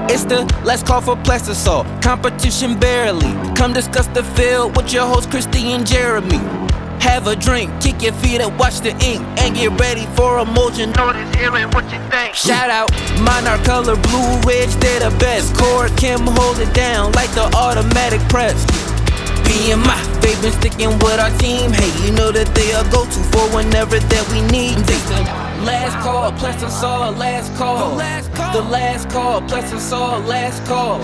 It's the last call for Plastisol. Competition barely. Come discuss the field with your host Christy and Jeremy. Have a drink, kick your feet up, watch the ink, and get ready for a motion. Notice hearing what you think. Shout out, Monarch Color, Blue Ridge, they're the best. Core Kim hold it down like the automatic press. BMI, they've been sticking with our team. Hey, you know that they are go-to for whenever that we need. Last call, Plastisol, last call. The last call, Plastisol, last call.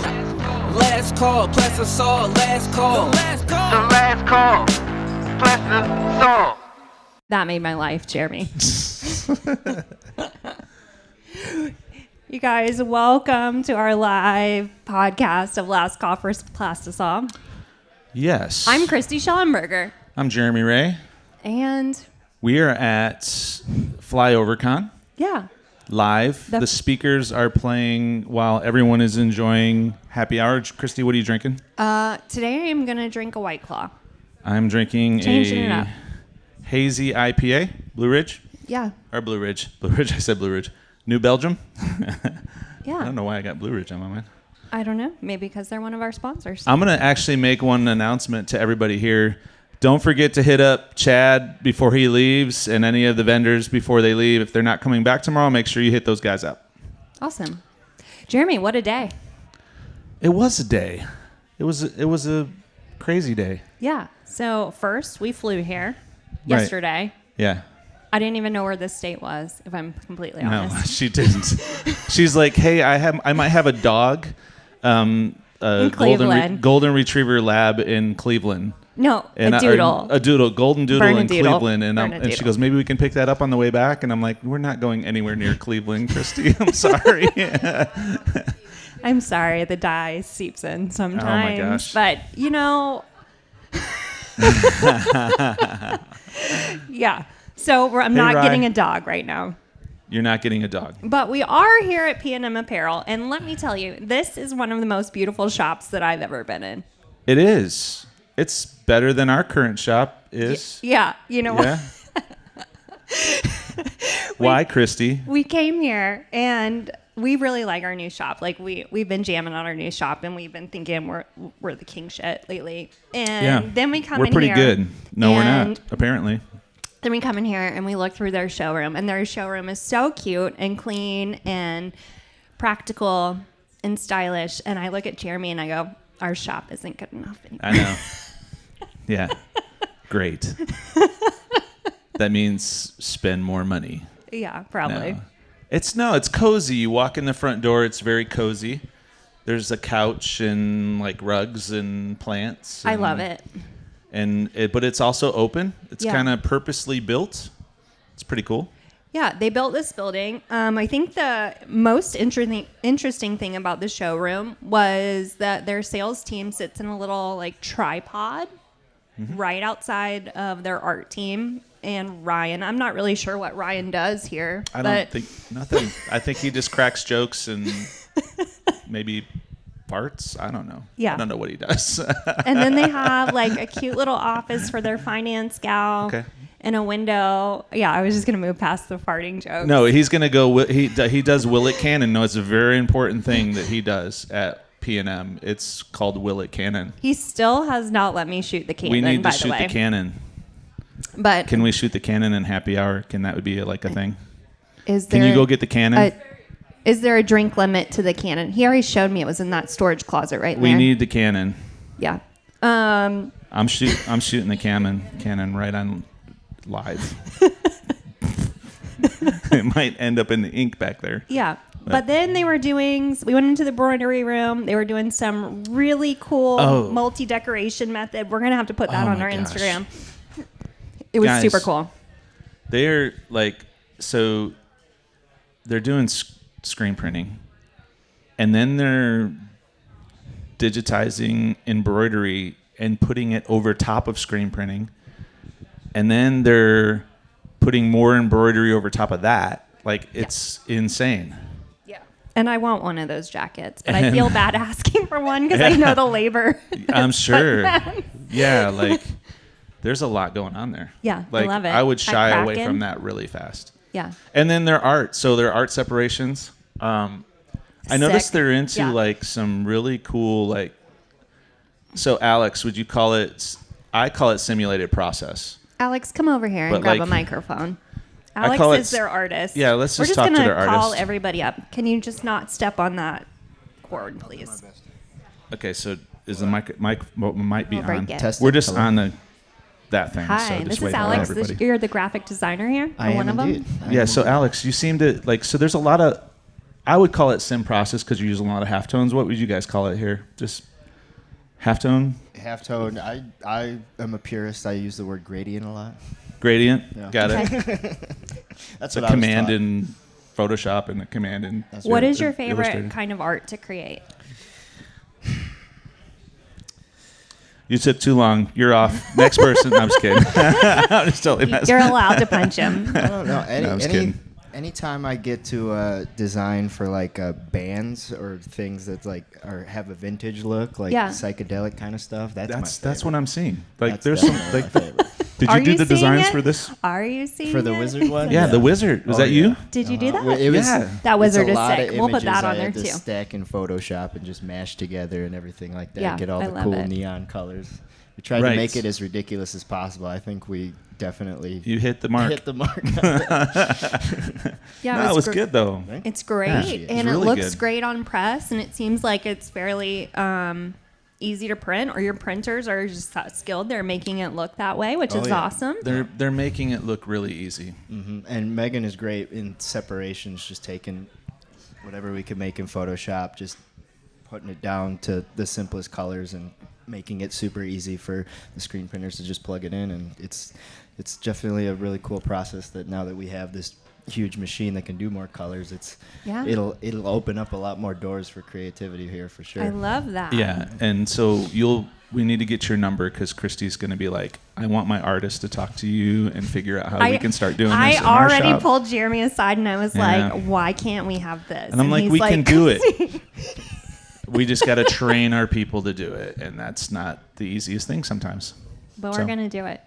Last call, Plastisol, last call. The last call, Plastisol. That made my life, Jeremy. You guys, welcome to our live podcast of Last Call for Plastisol. Yes. I'm Christy Schellenberger. I'm Jeremy Ray. And we are at Flyover Con. Yeah. Live. The speakers are playing while everyone is enjoying happy hour. Christy, what are you drinking? Today I'm going to drink a White Claw. I'm drinking Changing it up. hazy IPA, Blue Ridge. Yeah. Or Blue Ridge. Blue Ridge, I said Blue Ridge. New Belgium. Yeah. I don't know why I got Blue Ridge on my mind. I don't know. Maybe because they're one of our sponsors. I'm going to actually make one announcement to everybody here. Don't forget to hit up Chad before he leaves and any of the vendors before they leave. If they're not coming back tomorrow, make sure you hit those guys up. Awesome. Jeremy, what a day. It was a day. It was a crazy day. Yeah. So first, we flew here yesterday. Yeah. I didn't even know where this state was, if I'm completely honest. No, she didn't. She's like, hey, I might have a dog, in Cleveland. golden retriever lab in Cleveland. No, And a doodle. Golden doodle in Bernedoodle. Cleveland. And she goes, maybe we can pick that up on the way back. And I'm like, we're not going anywhere near Cleveland, Christy. I'm sorry. I'm sorry, the dye seeps in sometimes. Oh my gosh. But, you know. Yeah. So I'm not Rye. getting a dog right now. You're not getting a dog. But we are here at P&M Apparel. And let me tell you, this is one of the most beautiful shops that I've ever been in. It is. It's better than our current shop is. Yeah. You know Yeah. Why, Christy? We came here and we really like our new shop. Like we've been jamming on our new shop and we've been thinking we're the king shit lately. And then we come in here. We're pretty good. No, we're not, apparently. Then we come in here and we look through their showroom, and their showroom is so cute and clean and practical and stylish. And I look at Jeremy and I go, our shop isn't good enough anymore. I know. Yeah. Great. That means spend more money. Yeah, probably. No. It's cozy. You walk in the front door, it's very cozy. There's a couch and like rugs and plants. I love it. But it's also open. It's Yeah. kind of purposely built. It's pretty cool. Yeah, they built this building. I think the most interesting thing about the showroom was that their sales team sits in a little like tripod right outside of their art team. And Ryan, I'm not really sure what Ryan does here. I don't think nothing. I think he just cracks jokes and maybe farts. I don't know. Yeah. I don't know what he does. And then they have like a cute little office for their finance gal. Okay. And a window. Yeah, I was just going to move past the farting joke. No, he's going to go. He does Will It Cannon. No, it's a very important thing that he does at P&M. It's called Will It Cannon. He still has not let me shoot the cannon, We need by to the shoot way. the cannon. But Can we shoot the cannon in happy hour? Can that be like a thing? is there Can you go get the cannon? Is there a drink limit to the cannon? He already showed me it was in that storage closet right there. We need the cannon. Yeah. I'm shooting the cannon right on live. It might end up in the ink back there. Yeah. But then we went into the embroidery room. They were doing some really cool multi-decoration method. We're going to have to put that on our Instagram. It was super cool. They're like, so they're doing screen printing, and then they're digitizing embroidery and putting it over top of screen printing, and then they're putting more embroidery over top of that. Like, it's insane. Yeah. And I want one of those jackets, but I feel bad asking for one because I know the labor. I'm sure. Yeah, like there's a lot going on there. Yeah, like, I love it. I would shy away Kraken. from that really fast. Yeah. And then their art. So their art separations. I noticed Sick. they're into Yeah. like some really cool like. So Alex, would you call it? I call it simulated process. Alex, come over here and But, grab like, a microphone. I Alex call it is their artist. yeah, let's We're just just talk to gonna their call artist. everybody up. Can you just not step on that cord, please? Okay, so is the mic might be I'll break on? it. Testing. We're just Hello. on that thing. so Hi, just this wait is for Alex. everybody. You're the graphic designer here. I or am one of indeed. them. I am Yeah, so indeed. Alex, you seem to like. So there's a lot of. I would call it sim process because you're using a lot of halftones. What would you guys call it here? Just halftone, Halftone. I am a purist. I use the word gradient a lot. gradient. Yeah. Got it. Okay. That's A what command I was in Photoshop and a command in. That's What right. is your favorite Illustrator. kind of art to create? You took too long. You're off. Next person. I'm just kidding. I'm just totally messing. You're allowed to punch him. I don't know. I was kidding. Anytime I get to design for like bands or things that like or have a vintage look, like Yeah. psychedelic kind of stuff, that's my That's what I'm seeing. Like That's there's some definitely like. my favorite. Did Are you do you the seeing designs it? for this? Are you seeing For the it? wizard one? Yeah, the wizard. Was Oh, that yeah. you? Did you do that? It was, Yeah. That wizard it's a is lot sick. Of We'll put images that on I there had to too. stack in Photoshop and just mash together and everything like that. Yeah, Get all I the love cool it. neon colors. We tried Right. to make it as ridiculous as possible. I think we definitely You hit the mark. hit the mark. Yeah, No, it was gr- good though. It's great, Yeah, it's and really it looks good. great on press, and it seems like it's fairly easy to print, or your printers are just that skilled. They're making it look that way, which Oh, is yeah. awesome. They're making it look really easy. And Megan is great in separations, just taking whatever we could make in Photoshop, just putting it down to the simplest colors and making it super easy for the screen printers to just plug it in. And it's definitely a really cool process that now that we have this huge machine that can do more colors, Yeah. it'll open up a lot more doors for creativity here for sure. I love that. Yeah, and so we need to get your number because Christy's going to be like, I want my artist to talk to you and figure out how we can start doing I this in our already shop. pulled Jeremy aside, and I was Yeah. like, "Why can't we have this?" And I'm like, he's we can do it. We just got to train our people to do it, and that's not the easiest thing sometimes. But So, we're gonna do it.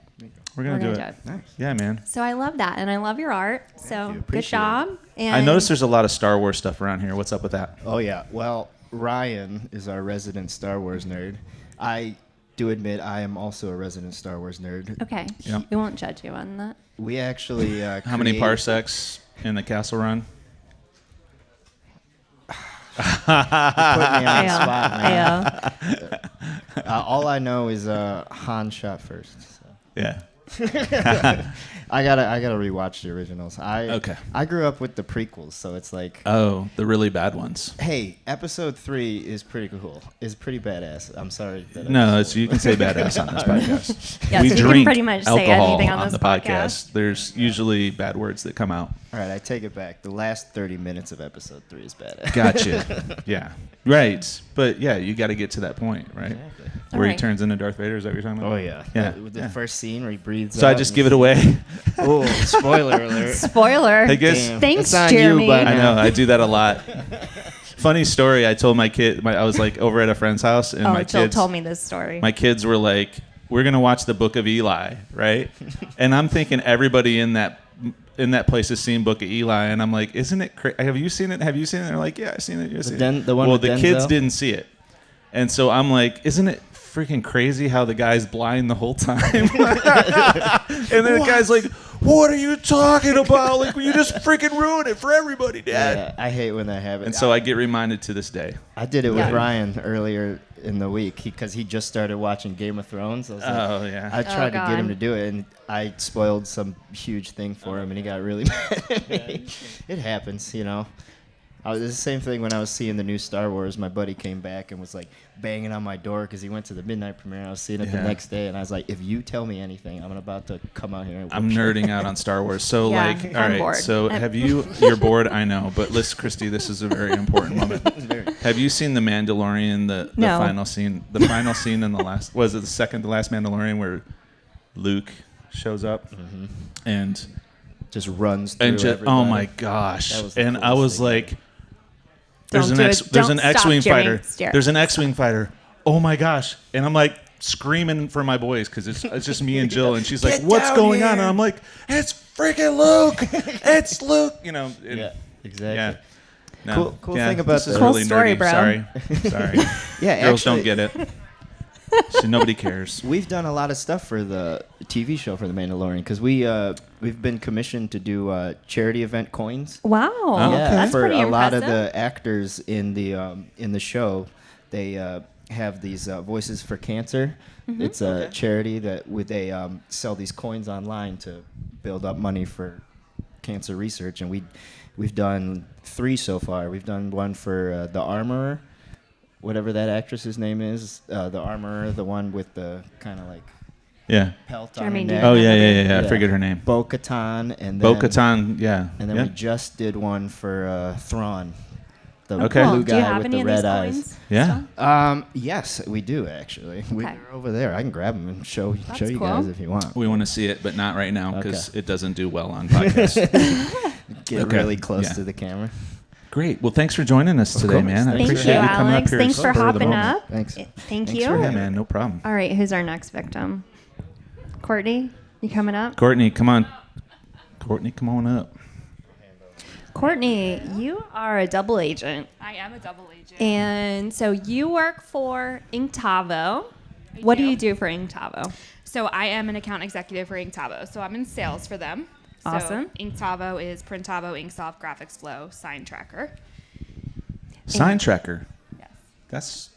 We're gonna do gonna it. Nice. Yeah, man. So I love that, and I love your art. So you. good Appreciate job. And I noticed there's a lot of Star Wars stuff around here. What's up with that? Oh yeah. Well, Ryan is our resident Star Wars nerd. I do admit I am also a resident Star Wars nerd. Okay. Yeah. We won't judge you on that. We actually How many parsecs in the Castle Run? put me on the Ayo. spot, man. Ayo. All I know is Han shot first. So. Yeah. I gotta rewatch the originals. Okay. I grew up with the prequels, so it's like, Oh, the really bad ones. hey, episode 3 is pretty cool. Is pretty badass. I'm sorry. That I No, just- it's, you can say badass on this podcast. Yeah, we so you can drink pretty much say alcohol anything on this the podcast. There's usually bad words that come out. All right, I take it back. The last 30 minutes of episode 3 is badass. Gotcha. Yeah. Right. But yeah, you got to get to that point, right? Exactly. Where he Alright. turns into Darth Vader. Is that what you're talking about? Oh yeah. Yeah, With the yeah. first scene where he breathes. So I out just and give it away. Oh, spoiler alert. Spoiler. I guess. Damn. Thanks, It's on Jeremy. You by I now. know. I do that a lot. Funny story. I told my kid. I was like over at a friend's house, and Oh, my Jill kids told me this story. my kids were like, "We're gonna watch the Book of Eli, right?" And I'm thinking everybody in that place has seen Book of Eli, and I'm like, "Isn't it? Have you seen it? Have you seen it?" They're like, "Yeah, I've seen it." I've seen it." the one Well, with the kids Denzel? didn't see it, and so I'm like, "Isn't it freaking crazy how the guy's blind the whole time?" And then the guy's like, "What are you talking about? Like, you just freaking ruined it for everybody, Dad." Yeah, I hate when that happens. And so I get reminded to this day. I did it with Yeah. Ryan earlier in the week because he just started watching Game of Thrones. I was like, Oh yeah. I tried to get him God. to do it, and I spoiled some huge thing for him, and he got really mad at me. It happens, you know. It was the same thing when I was seeing the new Star Wars. My buddy came back and was like banging on my door because he went to the midnight premiere. I was seeing it the Yeah. next day, and I was like, if you tell me anything, I'm about to come out here and I'm whoop you." nerding out on Star Wars. So Yeah, like, all I'm right. bored. So have you're bored, I know, but listen, Christy, this is a very important moment. Have you seen The Mandalorian, the No. final scene? The final scene in the last, was it the second to last Mandalorian where Luke shows up and Just runs through just, everybody. oh my gosh. That was the And I coolest was thing. like, there's Don't an do X, it. there's Don't an X-wing stop, Jeremy. fighter. It's Jeremy. There's an X-wing fighter. Oh my gosh. And I'm like screaming for my boys because it's just me and Jill, and she's like, Get "What's down going on?" here. And I'm like, "It's freaking Luke. It's Luke." You know. And, Yeah, exactly. Yeah. No. Cool thing about this is the- Cool really story, nerdy. bro. Sorry. Yeah, Girls actually, don't get it. So nobody cares. We've done a lot of stuff for the TV show for The Mandalorian because we've been commissioned to do charity event coins. Wow. okay. That's for pretty a lot of impressive. the actors in the show, they have these Voices for Cancer. Mm-hmm. It's a charity that they sell these coins online to build up money for cancer research, and we've done 3 so far. We've done one for the Armorer, whatever that actress's name is, the Armorer, the one with the kind of like Yeah. pelt Jeremy on her neck. Dean. Oh, yeah. I figured her name. Bo-Katan, and then Bo-Katan, yeah. and then yeah. we just did one for Thrawn, the Okay. Cool. blue Do you guy have with any the of these red eyes. coins? Yeah. Yes, we do actually. Okay. They're over there. I can grab them and show That's you cool. guys if you want. We want to see it, but not right now because Okay. it doesn't do well on podcasts. Get Okay. really close Yeah. to the camera. Great. Well, thanks for jojoining us today, course. man. I Thank Thank appreciate you, you coming Alex. up here. Thanks for spur of the hopping moment. up. Thanks. Thank Thanks you. for Yeah, having man. No problem. All right, who's our next victim? Courtney, you coming up? Courtney, come on. Courtney, come on up. Courtney, you are a double agent. I am a double agent. And so you work for Inktovo. What do you do for Inktovo? So I am an account executive for Inktovo. So I'm in sales for them. Awesome. So Inktovo is Printavo, Inksoft, Graphics Flow, Sign Tracker. Sign tracker. Yes. That's.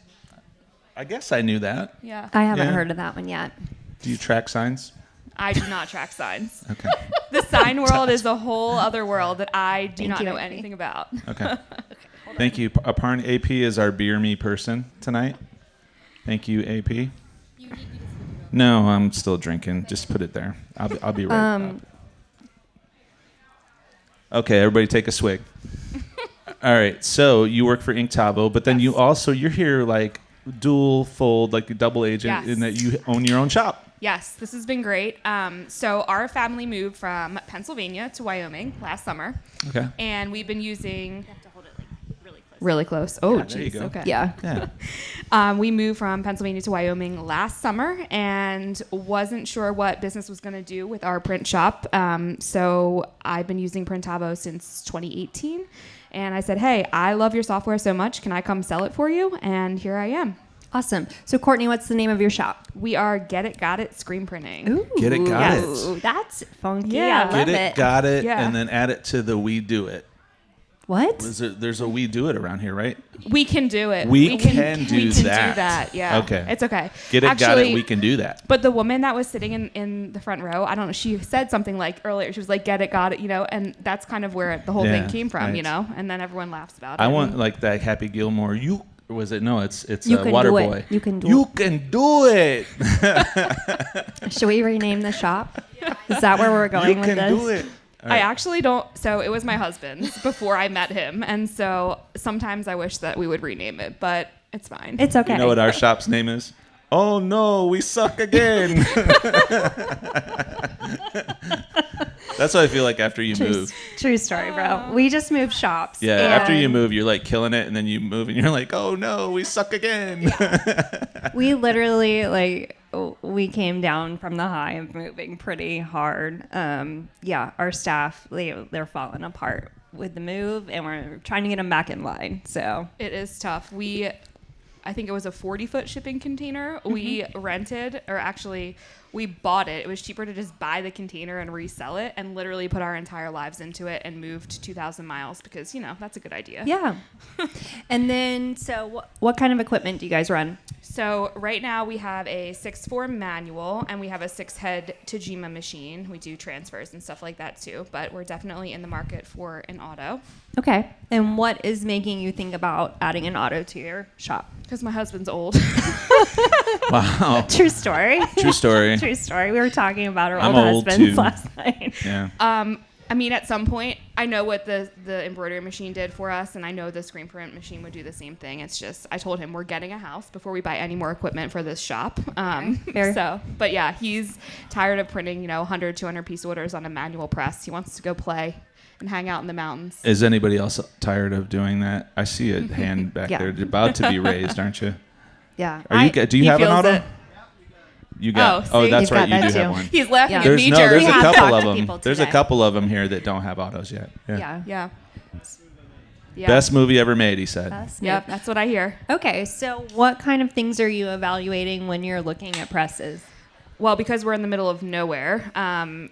I guess I knew that. Yeah. I haven't Yeah. heard of that one yet. Do you track signs? I do not track signs. Okay. The sign world is a whole other world that I do Thank not you, know Amy. anything about. Okay. Thank you. Aparn AP is our beer me person tonight. Thank you, AP. No, I'm still drinking. Just put it there. I'll be right back. Okay, everybody take a swig. All right, so you work for Inktovo, but then Yes. you're here like dual fold, like a double agent, Yes. in that you own your own shop. Yes, this has been great. So our family moved from Pennsylvania to Wyoming last summer, Okay. and we've been using. Really close. Oh, Yeah, there you jeez. go. Okay. Yeah. We moved from Pennsylvania to Wyoming last summer and wasn't sure what business was going to do with our print shop. So I've been using Printavo since 2018. And I said, hey, I love your software so much. Can I come sell it for you? And here I am. Awesome. So Courtney, what's the name of your shop? We are Get It, Got It Screen Printing. Ooh, Get it, got it. Ooh, that's funky. Yeah. I love Get it, got it, Yeah. and then add it to the we do it. What? There's a we do it around here, right? We can do it. We can do we can that. do that. Yeah. Okay. It's okay. Get it, got Actually, it, we can do that. But the woman that was sitting in the front row, I don't know, she said something like earlier, she was like, get it, got it, and that's kind of where the whole Yeah, thing came from, right. and then everyone laughs about it. I want like that Happy Gilmore. You or was it? No, it's You a can water do it. boy. You can do You it. can do it. Should we rename the shop? Is that where we're You going with can this? do it. All I right. actually don't. So it was my husband's before I met him, and so sometimes I wish that we would rename it, but it's fine. It's okay. You know what our shop's name is? Oh no, we suck again. That's what I feel like after you move. True story, bro. We just moved shops. Yeah, after you and move, you're like killing it, and then you move, and you're like, oh no, we suck again. We literally we came down from the high of moving pretty hard. Our staff they're falling apart with the move, and we're trying to get them back in line. So It is tough. I think it was a 40-foot shipping container. We rented, or actually, we bought it. It was cheaper to just buy the container and resell it, and literally put our entire lives into it, and moved 2,000 miles because that's a good idea. yeah. And then what kind of equipment do you guys run? So right now we have a 6-4 manual, and we have a 6-head Tajima machine. We do transfers and stuff like that too, but we're definitely in the market for an auto. Okay. And what is making you think about adding an auto to your shop? Because my husband's old. Wow. True story. True story. True story. We were talking about our I'm old old, husbands too. last night. Yeah. I mean, at some point, I know what the embroidery machine did for us, and I know the screen print machine would do the same thing. It's just, I told him we're getting a house before we buy any more equipment for this shop. Fair. But yeah, he's tired of printing, 100, 200 piece orders on a manual press. He wants to go play and hang out in the mountains. Is anybody else tired of doing that? I see a hand back Yeah. there, about to be raised, aren't you? Yeah. Are you? Do you he have an feels auto? it. You got. Oh, Oh, see? that's You've right. got You that do too. have one. He's laughing Yeah. at There's me, no. Jerry. There's a have couple talked of to them. people There's a today. couple of them here that don't have autos yet. Yeah. Yeah. Yeah. Best movie ever made, he said. Yep, that's what I hear. Okay, so what kind of things are you evaluating when you're looking at presses? Well, because we're in the middle of nowhere,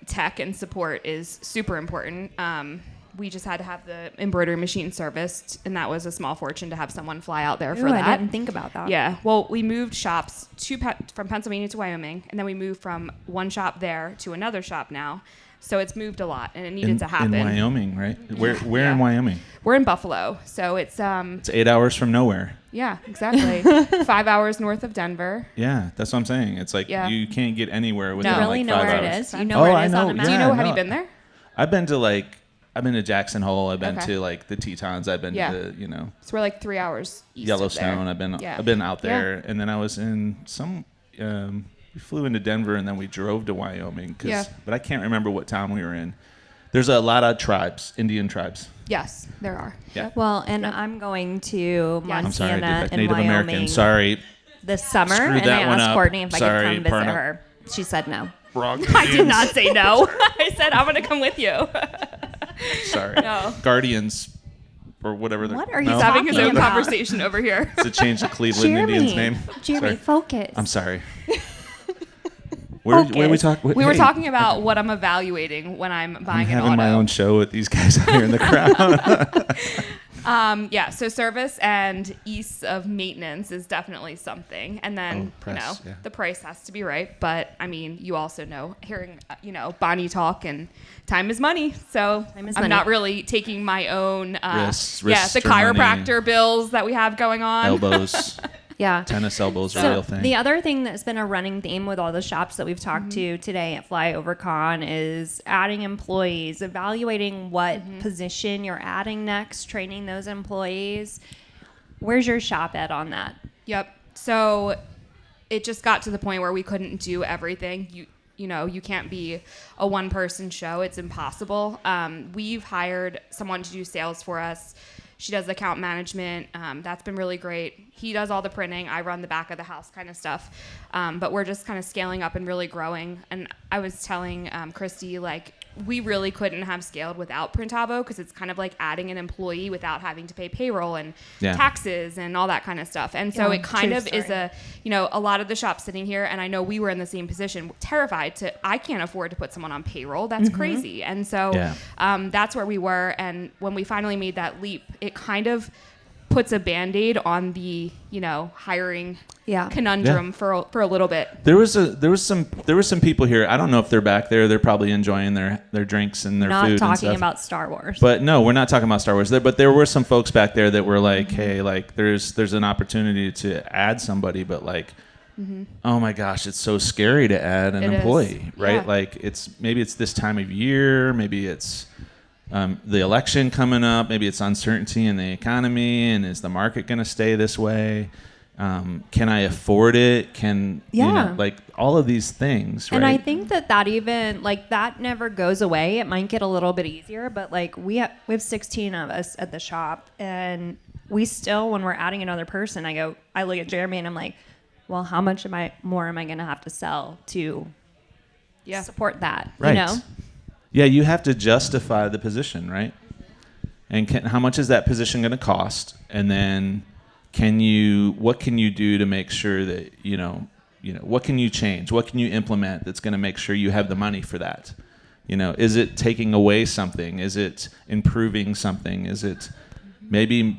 tech and support is super important. We just had to have the embroidery machine serviced, and that was a small fortune to have someone fly out there for Ooh, that. I didn't think about that. Yeah. Well, we moved shops from Pennsylvania to Wyoming, and then we moved from one shop there to another shop now. So it's moved a lot, and it needed to happen. In Wyoming, right? Where Yeah. in Wyoming? We're in Buffalo, so it's It's 8 hours from nowhere. yeah, exactly. 5 hours north of Denver. Yeah, that's what I'm saying. It's like Yeah. you can't get anywhere Do within you really like know 5 where hours. it is? You know Oh, where I it is know. on a map? Do you Yeah, know? Have no. you been there? I've been to Jackson Hole. I've been Okay. to like the Tetons. I've been Yeah. to So we're like 3 hours east Yellowstone. of there. I've been out there, and then I was in some. We flew into Denver, and then we drove to Wyoming. Yeah. But I can't remember what town we were in. There's a lot of tribes, Indian tribes. Yes, there are. Yeah. Well, and I'm going to Yeah. I'm sorry, Montana and Native Wyoming American. Sorry. this summer, Screwed and I that one asked up. Courtney if I Sorry, could come visit Parna. her. She said no. Wrong. I did not say no. I said I'm going to come with you. Sorry. No. Guardians, or whatever. What are you no? He's having his talking own about? conversation over here. To change the Cleveland Indians name. Jeremy, Sorry. focus. I'm sorry. Where are we talking? We were talking about what I'm evaluating when I'm I'm buying an having auto. my own show with these guys out here in the crowd. Yeah, so service and ease of maintenance is definitely something. And then, price, yeah. the price has to be right. But, I mean, you also know, hearing, Bonnie talk, and time is money. So Time is I'm money. not really taking my own, Risks the or money. chiropractor bills that we have going on. Elbows, Yeah. tennis elbows are a So real thing. the other thing that's been a running theme with all the shops that we've talked Mm-hmm. to today at Flyover Con is adding employees, evaluating what Mm-hmm. position you're adding next, training those employees. Where's your shop at on that? Yep. So it just got to the point where we couldn't do everything. You can't be a one-person show. It's impossible. We've hired someone to do sales for us. She does account management. That's been really great. He does all the printing. I run the back of the house kind of stuff. But we're just kind of scaling up and really growing. And I was telling Christy, like, we really couldn't have scaled without Printavo, because it's kind of like adding an employee without having to pay payroll and taxes and all that kind of stuff. And so Yeah, it kind true of is story. a lot of the shops sitting here, and I know we were in the same position, terrified I can't afford to put someone on payroll. That's crazy. And so that's where we were. And when we finally made that leap, it kind of puts a Band-Aid on the, hiring conundrum for a little bit. There was some people here. I don't know if they're back there. They're probably enjoying their drinks and their Not food and talking stuff. about Star Wars. But no, we're not talking about Star Wars. But there were some folks back there that were like, "Hey, like, there's an opportunity to add somebody, but like, oh my gosh, it's so scary to add an It is. employee, right? Yeah. Like, maybe it's this time of year, maybe it's the election coming up, maybe it's uncertainty in the economy, and is the market going to stay this way? Can I afford it? Like all of these things, right? And I think that even like that never goes away. It might get a little bit easier, but like we have 16 of us at the shop, and we still, when we're adding another person, I look at Jeremy and I'm like, well, how much more am I going to have to sell to support that? Right. You know? Yeah, you have to justify the position, right? And how much is that position going to cost? And then what can you do to make sure that, what can you change? What can you implement that's going to make sure you have the money for that? Is it taking away something? Is it improving something? Is it maybe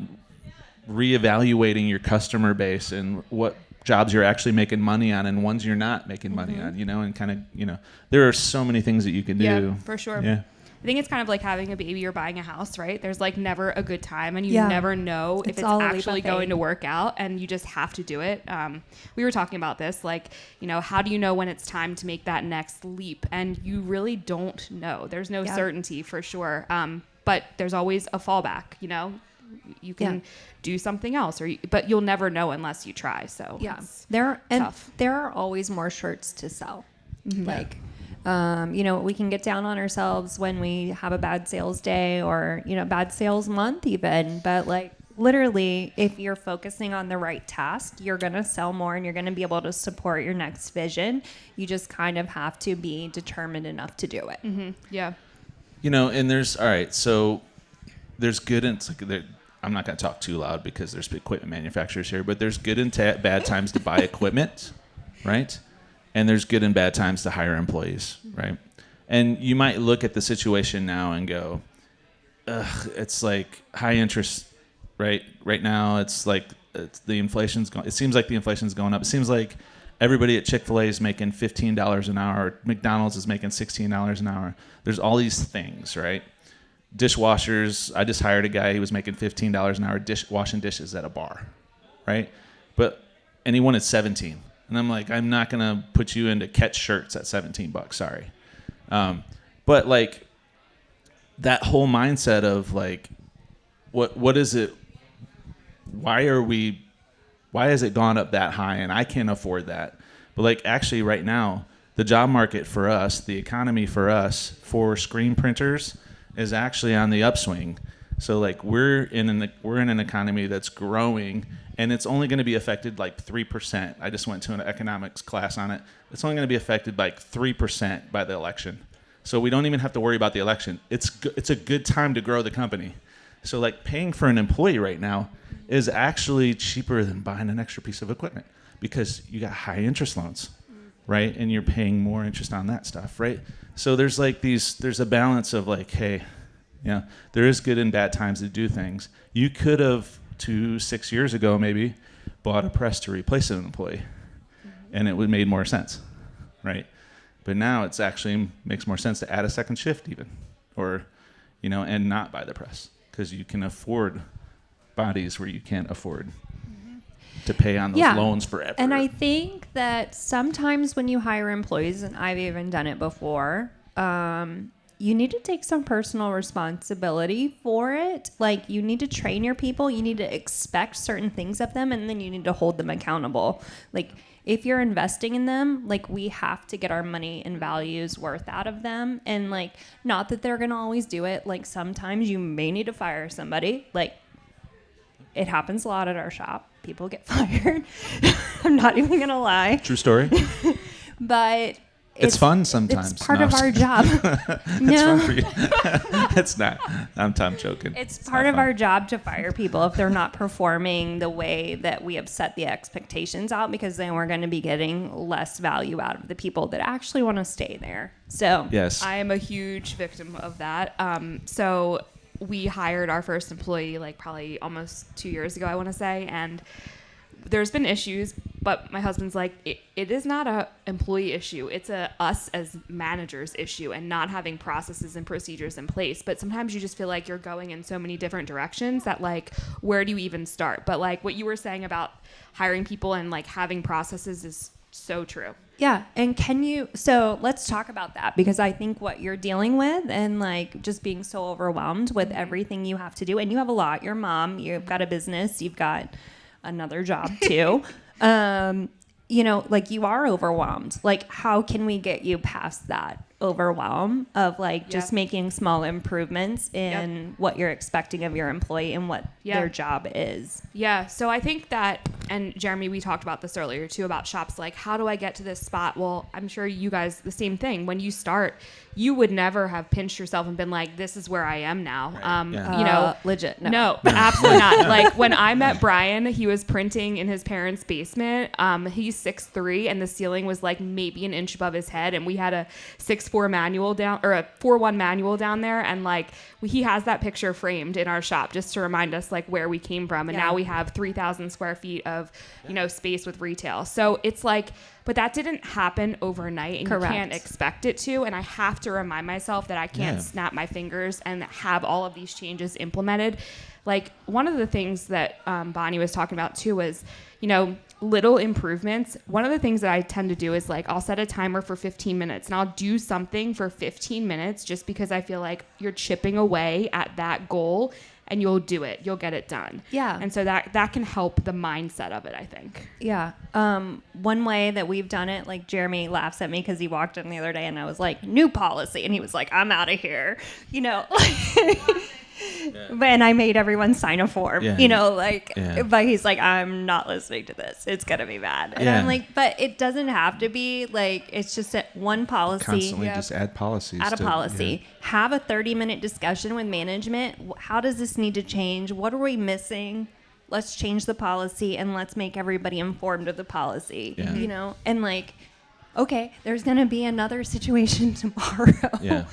reevaluating your customer base and what jobs you're actually making money on and ones you're not making money on, and kind of, there are so many things that you can do. Yeah, for sure. Yeah. I think it's kind of like having a baby or buying a house, right? There's like never a good time, and you Yeah. never know if it's all a leap actually of faith. going to work out, and you just have to do it. We were talking about this, like, how do you know when it's time to make that next leap? And you really don't know. There's no certainty for sure. But there's always a fallback, you can do something else, but you'll never know unless you try. So it's tough. There are always more shirts to sell. Like, we can get down on ourselves when we have a bad sales day or, bad sales month even. But like literally, if you're focusing on the right task, you're going to sell more and you're going to be able to support your next vision. You just kind of have to be determined enough to do it. Yeah. And there's good and it's like I'm not going to talk too loud because there's equipment manufacturers here, but there's good and bad times to buy equipment, right? And there's good and bad times to hire employees, right? And you might look at the situation now and go, ugh, it's like high interest, right? Right now, it's like the inflation's going. It seems like the inflation's going up. It seems like everybody at Chick-fil-A is making $15 an hour. McDonald's is making $16 an hour. There's all these things, right? Dishwashers. I just hired a guy. He was making $15 an hour washing dishes at a bar, right? And he wanted 17. And I'm like, I'm not gonna put you into Catch shirts at $17. Sorry. But like that whole mindset of like, what is it? Why has it gone up that high? And I can't afford that. But like actually right now, the job market for us, the economy for us, for screen printers is actually on the upswing. So like we're in an economy that's growing, and it's only going to be affected like 3%. I just went to an economics class on it. It's only going to be affected like 3% by the election. So we don't even have to worry about the election. It's a good time to grow the company. So like paying for an employee right now is actually cheaper than buying an extra piece of equipment because you got high interest loans, right? And you're paying more interest on that stuff, right? So there's a balance of like, hey, yeah, there is good and bad times to do things. You could have 6 years ago maybe bought a press to replace an employee, and it would made more sense, right? But now it's actually makes more sense to add a second shift even, or, and not buy the press because you can afford bodies where you can't afford to pay on those loans forever. And I think that sometimes when you hire employees, and I've even done it before, you need to take some personal responsibility for it. Like you need to train your people. You need to expect certain things of them, and then you need to hold them accountable. Like if you're investing in them, like we have to get our money and values worth out of them. And like, not that they're going to always do it. Like sometimes you may need to fire somebody. Like it happens a lot at our shop. People get fired. I'm not even going to lie. True story. But it's fun sometimes. It's part of our job. It's fun for you. It's not. I'm joking. It's part of our job to fire people if they're not performing the way that we have set the expectations out, because then we're going to be getting less value out of the people that actually want to stay there. So yes, I am a huge victim of that. So we hired our first employee like probably almost 2 years ago, I want to say, and there's been issues, but my husband's like, it is not a employee issue. It's a us as managers issue, and not having processes and procedures in place. But sometimes you just feel like you're going in so many different directions that like, where do you even start? But like what you were saying about hiring people and like having processes is so true. Yeah. And so let's talk about that, because I think what you're dealing with and like just being so overwhelmed with everything you have to do, and you have a lot, your mom, you've got a business, you've got another job too. Like you are overwhelmed. Like how can we get you past that overwhelm of like just making small improvements in what you're expecting of your employee and what their job is? Yeah. So I think that, and Jeremy, we talked about this earlier too, about shops, like how do I get to this spot? Well, I'm sure you guys, the same thing. When you start, you would never have pinched yourself and been like, this is where I am now. Right. Legit. No, absolutely not. Like when I met Brian, he was printing in his parents' basement. He's 6'3", and the ceiling was like maybe an inch above his head. And we had a 6'4" manual down, or a 4'1" manual down there. And like he has that picture framed in our shop just to remind us like where we came from. And now we have 3,000 square feet of, space with retail. So it's like, but that didn't happen overnight, and Correct. You can't expect it to. And I have to remind myself that I can't snap my fingers and have all of these changes implemented. Like one of the things that Bonnie was talking about too was, little improvements. One of the things that I tend to do is like, I'll set a timer for 15 minutes and I'll do something for 15 minutes just because I feel like you're chipping away at that goal and you'll do it. You'll get it done. Yeah. And so that can help the mindset of it, I think. Yeah. One way that we've done it, like Jeremy laughs at me because he walked in the other day and I was like, new policy. And he was like, I'm out of here. And I made everyone sign a form, Yeah. but he's like, I'm not listening to this. It's going to be bad. And I'm like, but it doesn't have to be like, it's just one policy. Constantly just add policies. Add a policy. Have a 30-minute discussion with management. How does this need to change? What are we missing? Let's change the policy and let's make everybody informed of the policy, and like, okay, there's going to be another situation tomorrow. Yeah.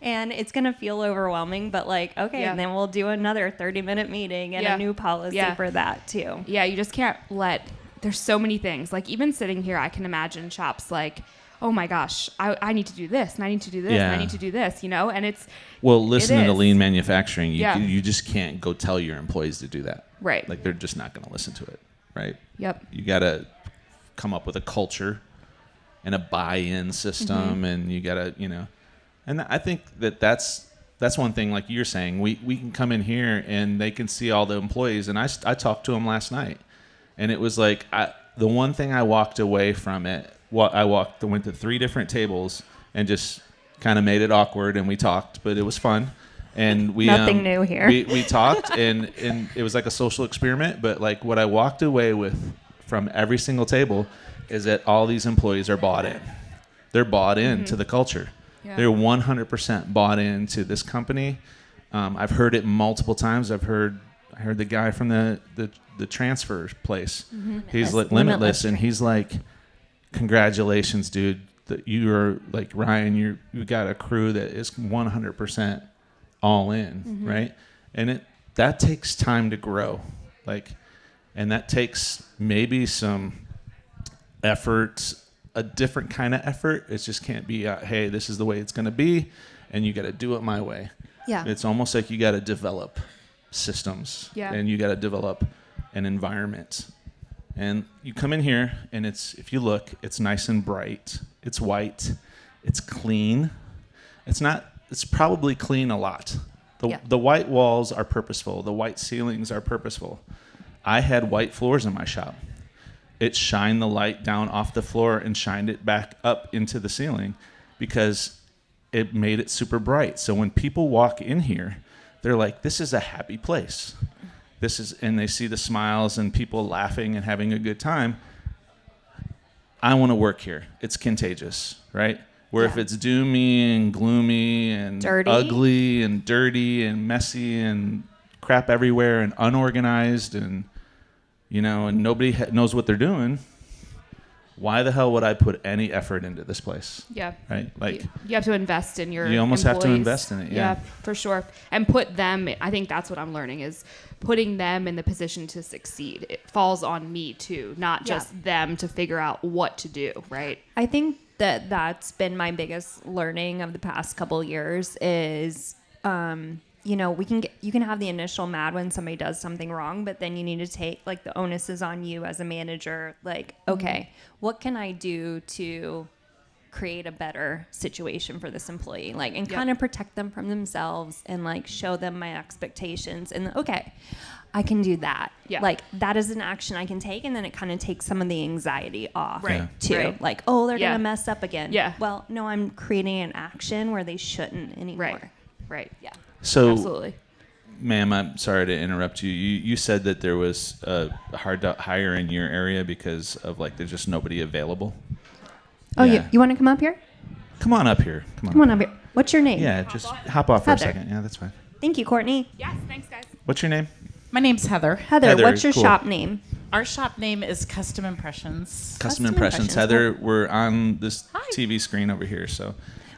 And it's going to feel overwhelming, but like, okay, and then we'll do another 30-minute meeting and a new policy for that too. Yeah, you just can't there's so many things. Like even sitting here, I can imagine shops like, oh my gosh, I need to do this, and I need to do this, and I need to do this, and it's... Well, listening to lean manufacturing, you just can't go tell your employees to do that. Right. Like they're just not going to listen to it, right? Yep. You got to come up with a culture and a buy-in system, and you got to, and I think that's one thing, like you're saying, we can come in here and they can see all the employees, and I talked to them last night, and it was like, the one thing I walked away from it, went to 3 different tables and just kind of made it awkward, and we talked, but it was fun. And we nothing new here. We talked, and it was like a social experiment. But like what I walked away with from every single table is that all these employees are bought in. They're bought in to the culture. Yeah. They're 100% bought into this company. I've heard it multiple times. I heard the guy from the transfer place. He's like Limitless, and he's like, "Congratulations, dude! That you are like Ryan. You got a crew that is 100%." all in, right? And that takes time to grow, and that takes maybe some effort, a different kind of effort. It just can't be, hey, this is the way it's going to be, and you got to do it my way. Yeah. It's almost like you got to develop systems, and you got to develop an environment. And you come in here, and if you look, it's nice and bright. It's white. It's clean. It's probably clean a lot. The white walls are purposeful. The white ceilings are purposeful. I had white floors in my shop. It shined the light down off the floor and shined it back up into the ceiling because it made it super bright. So when people walk in here, they're like, this is a happy place. And they see the smiles and people laughing and having a good time. I want to work here. It's contagious, right? Where if it's doomy and gloomy and ugly and dirty and messy and crap everywhere and unorganized and, and nobody knows what they're doing, why the hell would I put any effort into this place? Yeah. Right? Like you have to invest in your You almost employees. have to invest in it, yeah. Yeah, for sure. And put them, I think that's what I'm learning is putting them in the position to succeed. It falls on me too, not just them to figure out what to do, right? I think that's been my biggest learning of the past couple of years is, you can have the initial mad when somebody does something wrong, but then you need to take like the onus is on you as a manager. Like, okay, what can I do to create a better situation for this employee? Like, and kind of protect them from themselves and like show them my expectations and okay, I can do that. Yeah. Like that is an action I can take. And then it kind of takes some of the anxiety off too. Right. Like, oh, they're going to mess up again. Yeah. Well, no, I'm creating an action where they shouldn't anymore. Right. Yeah. So, absolutely. Ma'am, I'm sorry to interrupt you. You said that there was hard to hire in your area because of like there's just nobody available. Oh, yeah. You want to come up here? Come on up here. Come on up here. What's your name? Yeah, just hop off for a second. Yeah, that's fine. Thank you, Courtney. Yes, thanks, guys. What's your name? My name's Heather. Heather, what's your shop name? Our shop name is Custom Impressions. Custom Impressions. Heather, we're on this TV screen over here. So,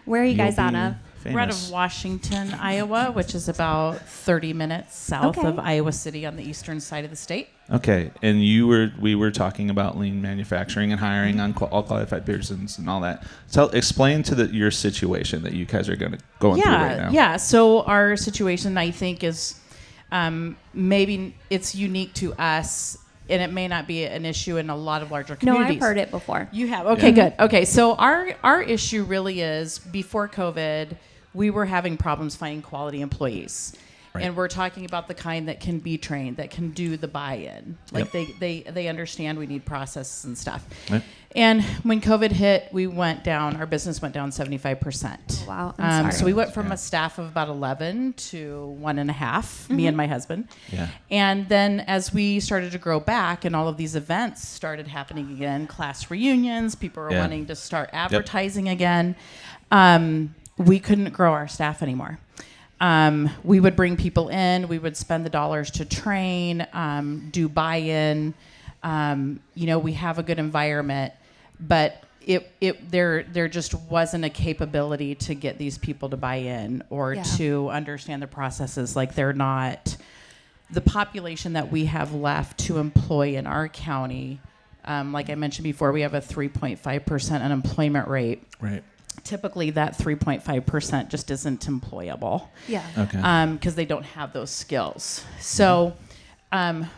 where are you guys out of? We're out of Washington, Iowa, which is about 30 minutes south of Iowa City on the eastern side of the state. Okay, and we were talking about lean manufacturing and hiring on all qualified persons and all that. So explain your situation that you guys are going through right now. Yeah, so our situation, I think, is maybe it's unique to us, and it may not be an issue in a lot of larger communities. No, I've heard it before. You have? Okay, good. Okay, so our issue really is before COVID, we were having problems finding quality employees. Right. And we're talking about the kind that can be trained, that can do the buy-in. Like they understand we need processes and stuff. Right. And when COVID hit, our business went down 75%. Wow, I'm sorry. So we went from a staff of about 11 to 1.5, me and my husband. Yeah. And then as we started to grow back and all of these events started happening again, class reunions, people were wanting to start advertising again, we couldn't grow our staff anymore. We would bring people in, we would spend the dollars to train, do buy-in. We have a good environment, but there just wasn't a capability to get these people to buy in or to understand the processes. Like they're not the population that we have left to employ in our county. Like I mentioned before, we have a 3.5% unemployment rate. Right. Typically that 3.5% just isn't employable. Yeah. Okay. Because they don't have those skills. So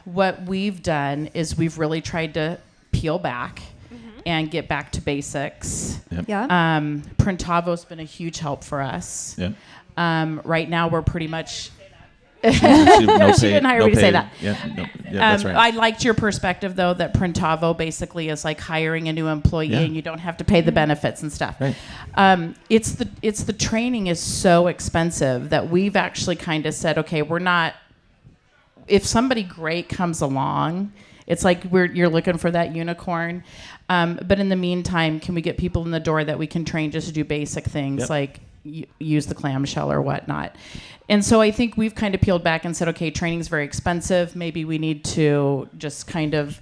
what we've done is we've really tried to peel back and get back to basics. Yep. Yeah. Printavo's been a huge help for us. Yep. Right now we're pretty much... No She didn't hire me to say pay. that. Yeah, that's right. I liked your perspective, though, that Printavo basically is like hiring a new employee and you don't have to pay the benefits and stuff. Right. It's the training is so expensive that we've actually kind of said, okay, we're not... If somebody great comes along, it's like you're looking for that unicorn. But in the meantime, can we get people in the door that we can train just to do basic things like use the clamshell or whatnot? And so I think we've kind of peeled back and said, okay, training's very expensive. Maybe we need to just kind of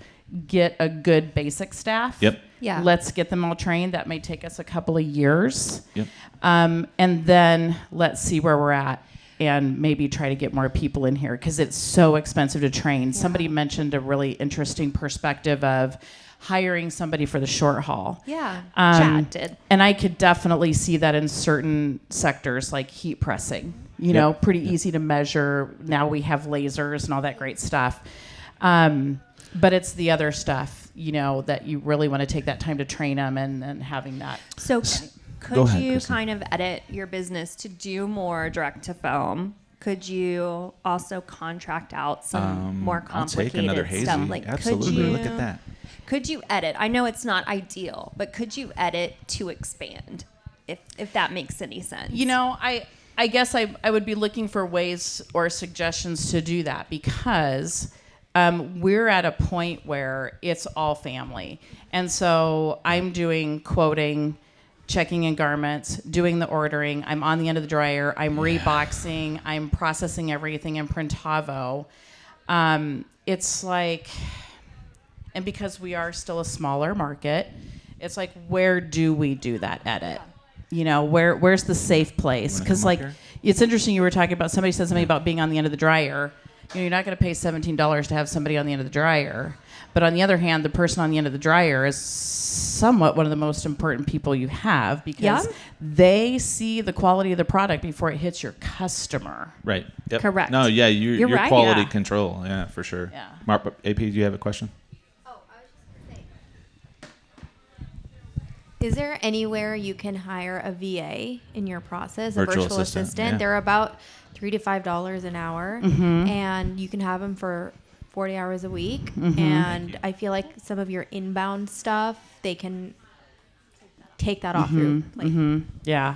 get a good basic staff. Yep. Yeah. Let's get them all trained. That may take us a couple of years. Yep. And then let's see where we're at and maybe try to get more people in here because it's so expensive to train. Yeah. Somebody mentioned a really interesting perspective of hiring somebody for the short haul. Yeah, Chad did. And I could definitely see that in certain sectors like heat pressing, pretty easy to measure. Now we have lasers and all that great stuff. But it's the other stuff, that you really want to take that time to train them and having that. So Go could ahead, you Kristen. kind of edit your business to do more direct to foam? Could you also contract out some more I'll take complicated another hazy. stuff? Like, Absolutely. Could you, Look at that. Could you edit? I know it's not ideal, but could you edit to expand, if that makes any sense? I guess I would be looking for ways or suggestions to do that because we're at a point where it's all family. And so I'm doing quoting, checking in garments, doing the ordering. I'm on the end of the dryer. I'm reboxing. I'm processing everything in Printavo. It's like... And because we are still a smaller market, it's like, where do we do that edit? Where's the safe place? Because it's interesting. You were talking about, somebody said something about being on the end of the dryer. You're not going to pay $17 to have somebody on the end of the dryer. But on the other hand, the person on the end of the dryer is somewhat one of the most important people you have because they see the quality of the product before it hits your customer. Right. Yep. Correct. No, yeah, your right. quality Yeah. control. Yeah, for sure. Yeah. Mark, AP, do you have a question? Is there anywhere you can hire a VA in your process, a Virtual virtual assistant, assistant? yeah. They're about $3 to $5 an hour, and you can have them for 40 hours a week. And I feel like some of your inbound stuff, they can take that off your plate. Yeah.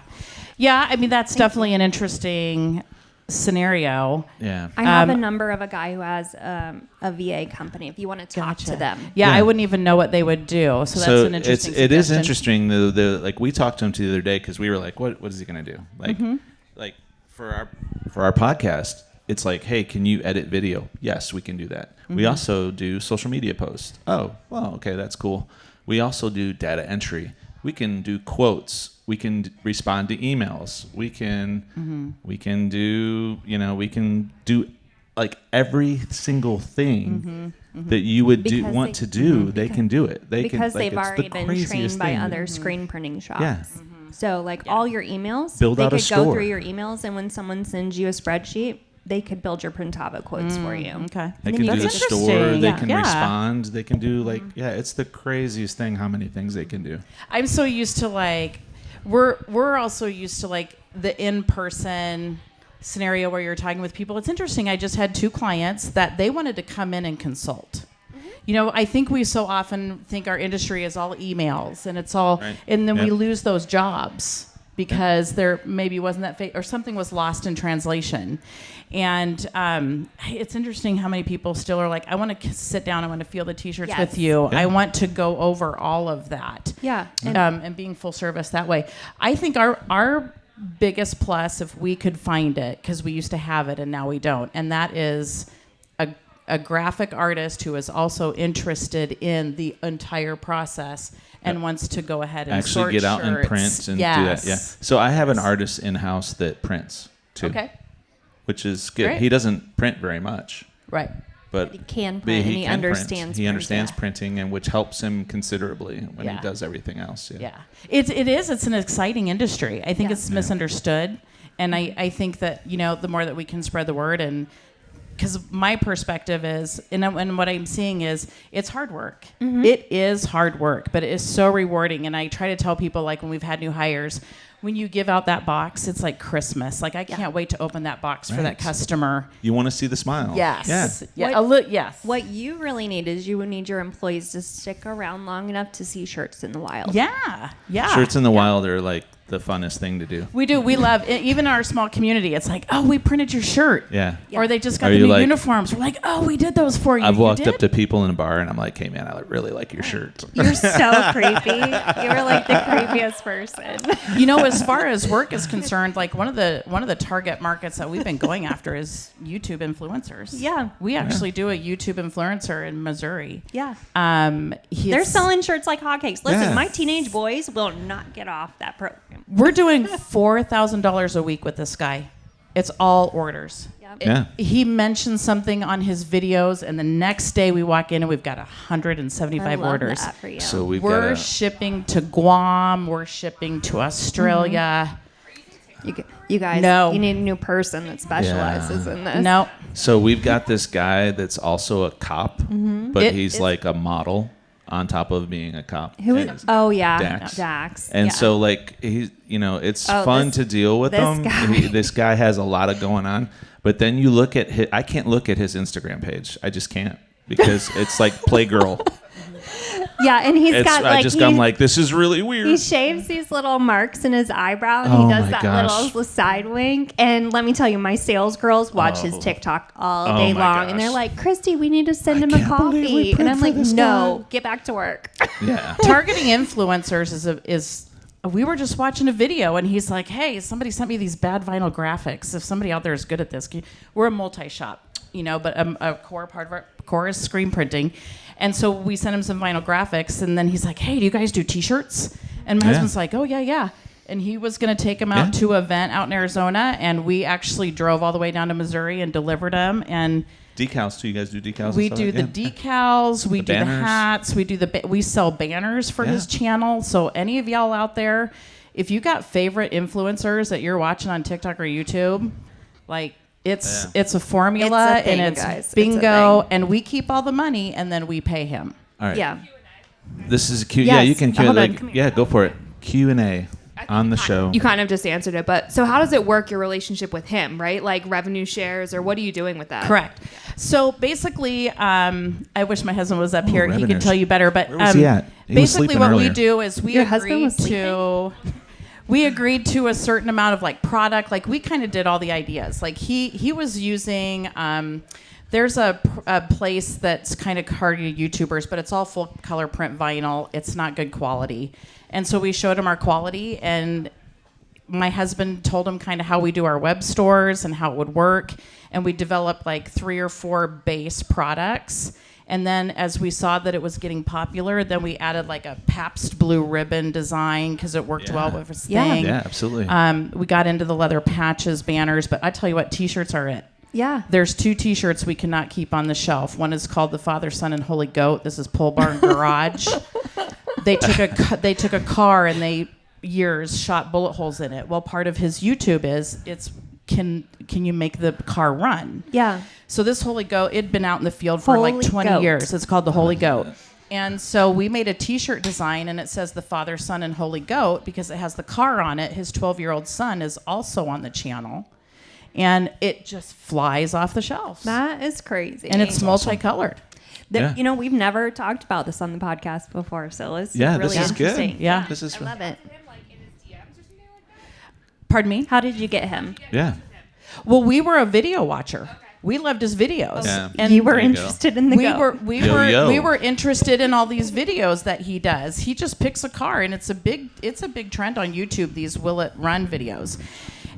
Yeah, I mean, that's definitely an interesting scenario. Yeah. I have a number of a guy who has a VA company. If you want to talk to them, Yeah, I wouldn't even know what they would do. So that's an interesting it is suggestion. interesting. Like we talked to him the other day because we were like, what is he gonna do? Like for our podcast, it's like, hey, can you edit video? Yes, we can do that. We also do social media posts. Oh, well, okay, that's cool. We also do data entry. We can do quotes. We can respond to emails. We can do like every single thing that you would want to do. They can do it. because they've it's already the been craziest trained by thing. other screen printing shops. Yeah. So all your emails, Build they out a could go store. through your emails, and when someone sends you a spreadsheet, they could build your Printavo quotes for you. Okay. They can do the That's store. interesting. They can Yeah. respond. They can do it's the craziest thing how many things they can do. I'm so used to we're also used to the in-person, scenario where you're talking with people, it's interesting. I just had 2 clients that they wanted to come in and consult. You know, I think we so often think our industry is all emails and it's all, and then we lose those jobs because there maybe wasn't that or something was lost in translation. And it's interesting how many people still are like, I want to sit down, I want to feel the t-shirts with you. I want to go over all of that. Yeah. And being full service that way. I think our biggest plus, if we could find it, because we used to have it and now we don't, and that is a graphic artist who is also interested in the entire process and wants to go ahead and actually sort get out shirts. and print and do that. Yeah. So I have an artist in-house that prints too. Okay. Which is good. Great. He doesn't print very much. Right. But he can print and he can understands print. He understands printing, and which helps him considerably when he Yeah. does everything else. Yeah. It's an exciting industry. I think it's misunderstood. And I think that, you know, the more that we can spread the word, and because my perspective is, and what I'm seeing is, it's hard work. Mm-hmm. It is hard work, but it is so rewarding. And I try to tell people, like when we've had new hires, when you give out that box, it's like Christmas. Like I can't wait to open that box for that customer. You want to see the smile. Yes. Yeah. Yeah. Yes. What you really need is you need your employees to stick around long enough to see shirts in the wild. Yeah. Yeah. Shirts in the wild are like the funnest thing to do. We do. We love it. Even our small community. It's like, oh, we printed your shirt. Yeah. Or they just got Are the you new like- uniforms. We're like, oh, we did those for you. I've You walked did? up to people in a bar and I'm like, hey man, I really like your shirt. You're so creepy. You're like the creepiest person. You know, as far as work is concerned, like one of the target markets that we've been going after is YouTube influencers. Yeah. We actually do a YouTube influencer in Missouri. Yeah. They're They're selling shirts like hotcakes. Listen, Yeah. my teenage boys will not get off that program. We're doing $4,000 a week with this guy. It's all orders. Yeah. He mentioned something on his videos, and the next day we walk in and we've got 175 I love orders. that for you. So we've We're got shipping to Guam. We're shipping to Australia. You guys, No. you need a new person that specializes in this. No. So we've got this guy that's also a cop, but It he's is- like a model on top of being a cop. Who And- is? Oh yeah, Dax. Dax. And yeah. so, like, he's, you know, it's Oh, fun this- to deal with this him. guy. This guy has a lot of going on. But then you look at I can't look at his Instagram page. I just can't because it's like Playgirl. yeah, and he's got like I'm like, this is really weird. he shaves these little marks in his eyebrow, and he Oh does my that gosh. little side wink. And let me tell you, my sales girls watch his TikTok all Oh day my long, and gosh. they're like, "Christy, we need to send him a can't believe we coffee." And print I'm for like, this "No, guy." get back to work." Yeah. Targeting influencers is we were just watching a video and he's like, hey, somebody sent me these bad vinyl graphics. If somebody out there is good at this, we're a multi-shop, you know, but a core part of our core is screen printing. And so we sent him some vinyl graphics, and then he's like, hey, do you guys do t-shirts? And my husband's like, oh yeah. And he was going to take him out to an event out in Arizona, and we actually drove all the way down to Missouri and delivered them. And Decals too. You guys do decals? we and stuff do like the that? decals, we The do the banners. hats, we do we sell banners for his channel. So any of y'all out there, if you got favorite influencers that you're watching on TikTok or YouTube, like it's a formula It's a thing, and it's guys. It's a bingo, thing. and we keep all the money and then we pay him. All right. Yeah. This is cute. Yes. Yeah, you can Hold on, like come here. yeah, go for it. Q&A on the show. You kind of just answered it, but so how does it work, your relationship with him, right? Like revenue shares, or what are you doing with that? Correct. So basically, I wish my husband was up here. He revenue could tell you better. But Where was he at? He was basically, sleeping what we earlier. do is we Your husband agreed was to. We agreed to a certain amount of like product. Like we kind of did all the ideas. Like he was using. There's a place that's kind of targeted YouTubers, but it's all full color print vinyl. It's not good quality, and so we showed him our quality, and my husband told him kind of how we do our web stores and how it would work, and we developed like 3 or 4 base products. And then as we saw that it was getting popular, then we added like a Pabst blue ribbon design because it worked well with his thing. Yeah, absolutely. We got into the leather patches, banners, but I tell you what, t-shirts are it. Yeah. There's 2 t-shirts we cannot keep on the shelf. One is called the Father, Son, and Holy Goat. This is Pole Barn Garage. They took a car and they shot bullet holes in it. Well, part of his YouTube is can you make the car run? Yeah. So this Holy Goat, it'd been out in the field for like Holy 20 Goat. years. It's called the Holy Goat. And so we made a t-shirt design, and it says the Father, Son, and Holy Goat because it has the car on it. His 12-year-old son is also on the channel. and it just flies off the shelves. That is crazy. And it's multicolored. You know, we've never talked about this on the podcast before, so it's Yeah, really this is interesting. good. Yeah. This is I love it. Pardon me? How did you get him? Yeah. Well, we were a video watcher. We loved his videos. Yeah. And You were There you go. interested in the go. We were interested in all these videos that he does. He just picks a car, and it's a big trend on YouTube, these will it run videos.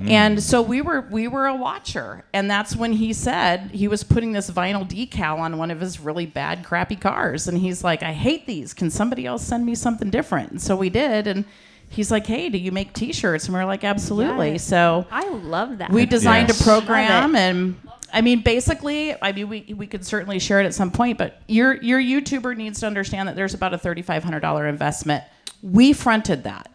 And so we were a watcher, and that's when he said he was putting this vinyl decal on one of his really bad crappy cars, and he's like, I hate these, can somebody else send me something different? And so we did, and he's like, hey, do you make t-shirts? And we were like, absolutely. Yes. So I love that. we designed Yes. a program, Love it. and I mean, basically, we could certainly share it at some point, but your YouTuber needs to understand that there's about a $3,500 investment. We fronted that.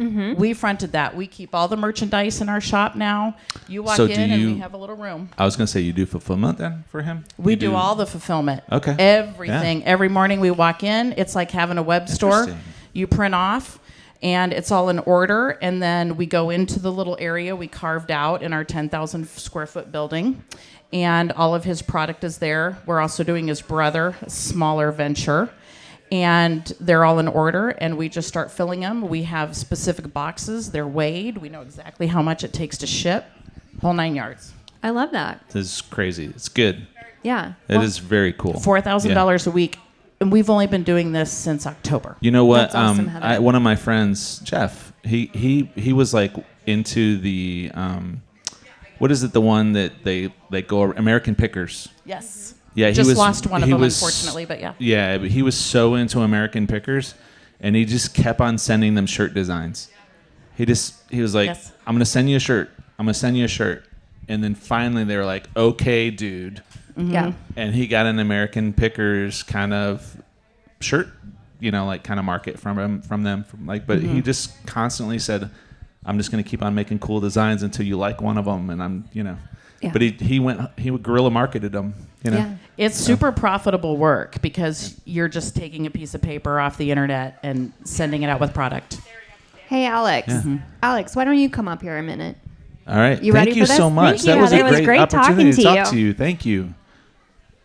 Mm-hmm. We fronted that. We keep all the merchandise in our shop now. You walk So in do and you- we have a little room. I was gonna say you do fulfillment then for him. We You do all the fulfillment. Okay. Everything. Every morning we walk in. It's like having a web store. Interesting. You print off, and it's all in order. And then we go into the little area we carved out in our 10,000 square foot building. And all of his product is there. We're also doing his brother, a smaller venture. And they're all in order, and we just start filling them. We have specific boxes. They're weighed. We know exactly how much it takes to ship. Whole 9 yards. I love that. This is crazy. It's good. Yeah. It is very cool. $4,000 a week. And we've only been doing this since October. You know what? That's awesome, Heather. One of my friends, Jeff, he was like into the what is it? The one that they go American Pickers. Yes. Yeah, he Just was, lost one of he them, was- unfortunately, but yeah. Yeah, but he was so into American Pickers, and he just kept on sending them shirt designs. He was like, Yes. I'm gonna send you a shirt. I'm gonna send you a shirt, and then finally they were like, okay, dude. Yeah. And he got an American Pickers kind of shirt, like kind of market from them. But he just constantly said, I'm just going to keep on making cool designs until you like one of them. And I'm. Yeah. But he guerrilla marketed them, Yeah. It's super profitable work because you're just taking a piece of paper off the internet and sending it out with product. Hey, Alex. Yeah. Alex, why don't you come up here a minute? All right. You Thank ready you for this? so much. Thank That you. was It a was great great opportunity to talking to talk you. to you. Thank you.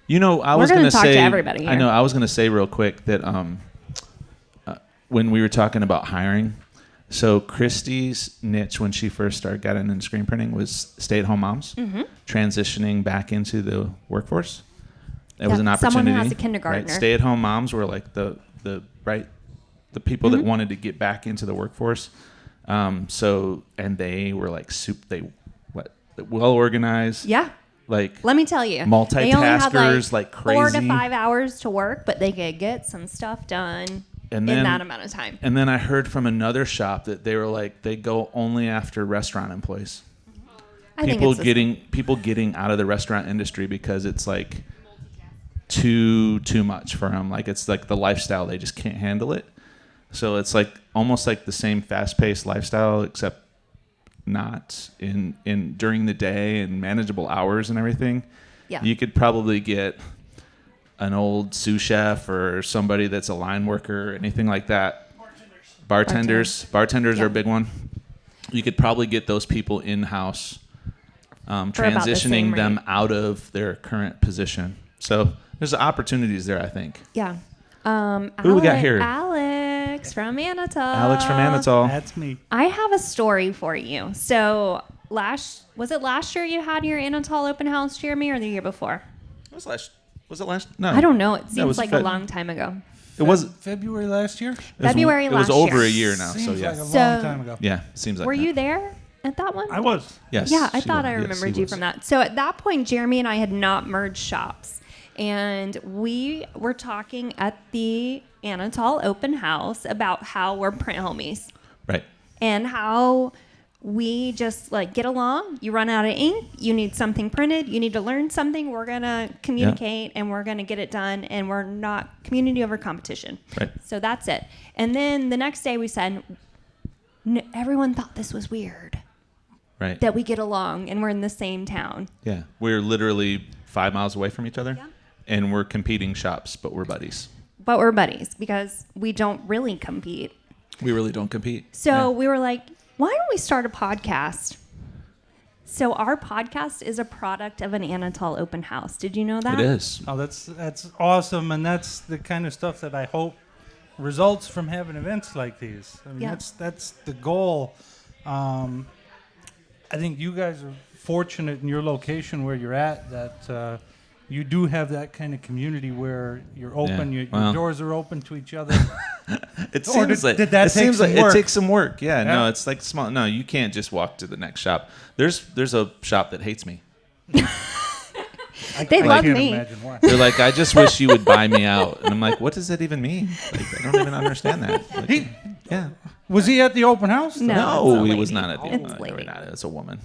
I was gonna going to talk to say everybody I here. know. I was going to say real quick that when we were talking about hiring, so Christy's niche when she first started getting into screen printing was stay-at-home moms transitioning back into the workforce. It was Yeah, an opportunity. someone who has a kindergartner. Right? Stay-at-home moms were like the people that wanted to get back into the workforce. And they were like well organized. Yeah. Like Let me tell you. multitaskers, they only had like 4 to crazy. 5 hours to work, but they could get some stuff done And in then- that amount of time. And then I heard from another shop that they were like they go only after restaurant employees. I think People it's people getting out of the restaurant industry because it's like too much for them. Like it's like the lifestyle, they just can't handle it. So it's like almost like the same fast-paced lifestyle, except not in during the day and manageable hours and everything. Yeah. You could probably get an old sous chef or somebody that's a line worker, anything like that. Bartenders Yeah. are a big one. You could probably get those people in-house, about the same transitioning them rate. out of their current position. So there's opportunities there, I think. Yeah. Who we got here? Alex from Anatol. Alex from Anatol. That's me. I have a story for you. So was it last year you had your Anatol open house, Jeremy, or the year before? Was it last? No. I don't know. It That seems was like a long time ago. It was February last year. February It was last over year. a year now. Seems So yeah. like a So- long time ago. Yeah, seems like Were that. you there at that one? I was. Yes. Yeah, I she thought was. I Yes, remembered she you was. from that. So at that point, Jeremy and I had not merged shops. And we were talking at the Anatol open house about how we're print homies Right. and how we just like get along. You run out of ink, you need something printed, you need to learn something, we're going to communicate and we're going to get it done, and we're not community over competition. Right. So that's it. And then the next day we said, everyone thought this was weird Right. that we get along and we're in the same town. Yeah. We're literally 5 miles away from each other. Yeah. And we're competing shops, but we're buddies. But we're buddies because we don't really compete. We really don't compete. So Yeah. we were like, why don't we start a podcast? So our podcast is a product of an Anatol open house. Did you know that? It is. Oh, that's awesome, and that's the kind of stuff that I hope results from having events like these. I mean, Yeah. that's the goal. I think you guys are fortunate in your location where you're at that you do have that kind of community where you're open, Yeah, your well. doors are open to each other. It Or seems like did that it take seems some like work? it takes some work. Yeah, Yeah. no, it's like small. No, you can't just walk to the next shop. There's a shop that hates me. They love can't me. imagine why. They're like, I just wish you would buy me out. And I'm like, what does that even mean? Like, I don't even understand that. Like, yeah. Was he at the open house? No, No, it's a he lady. was not at the It's no, lady. not. It's a woman.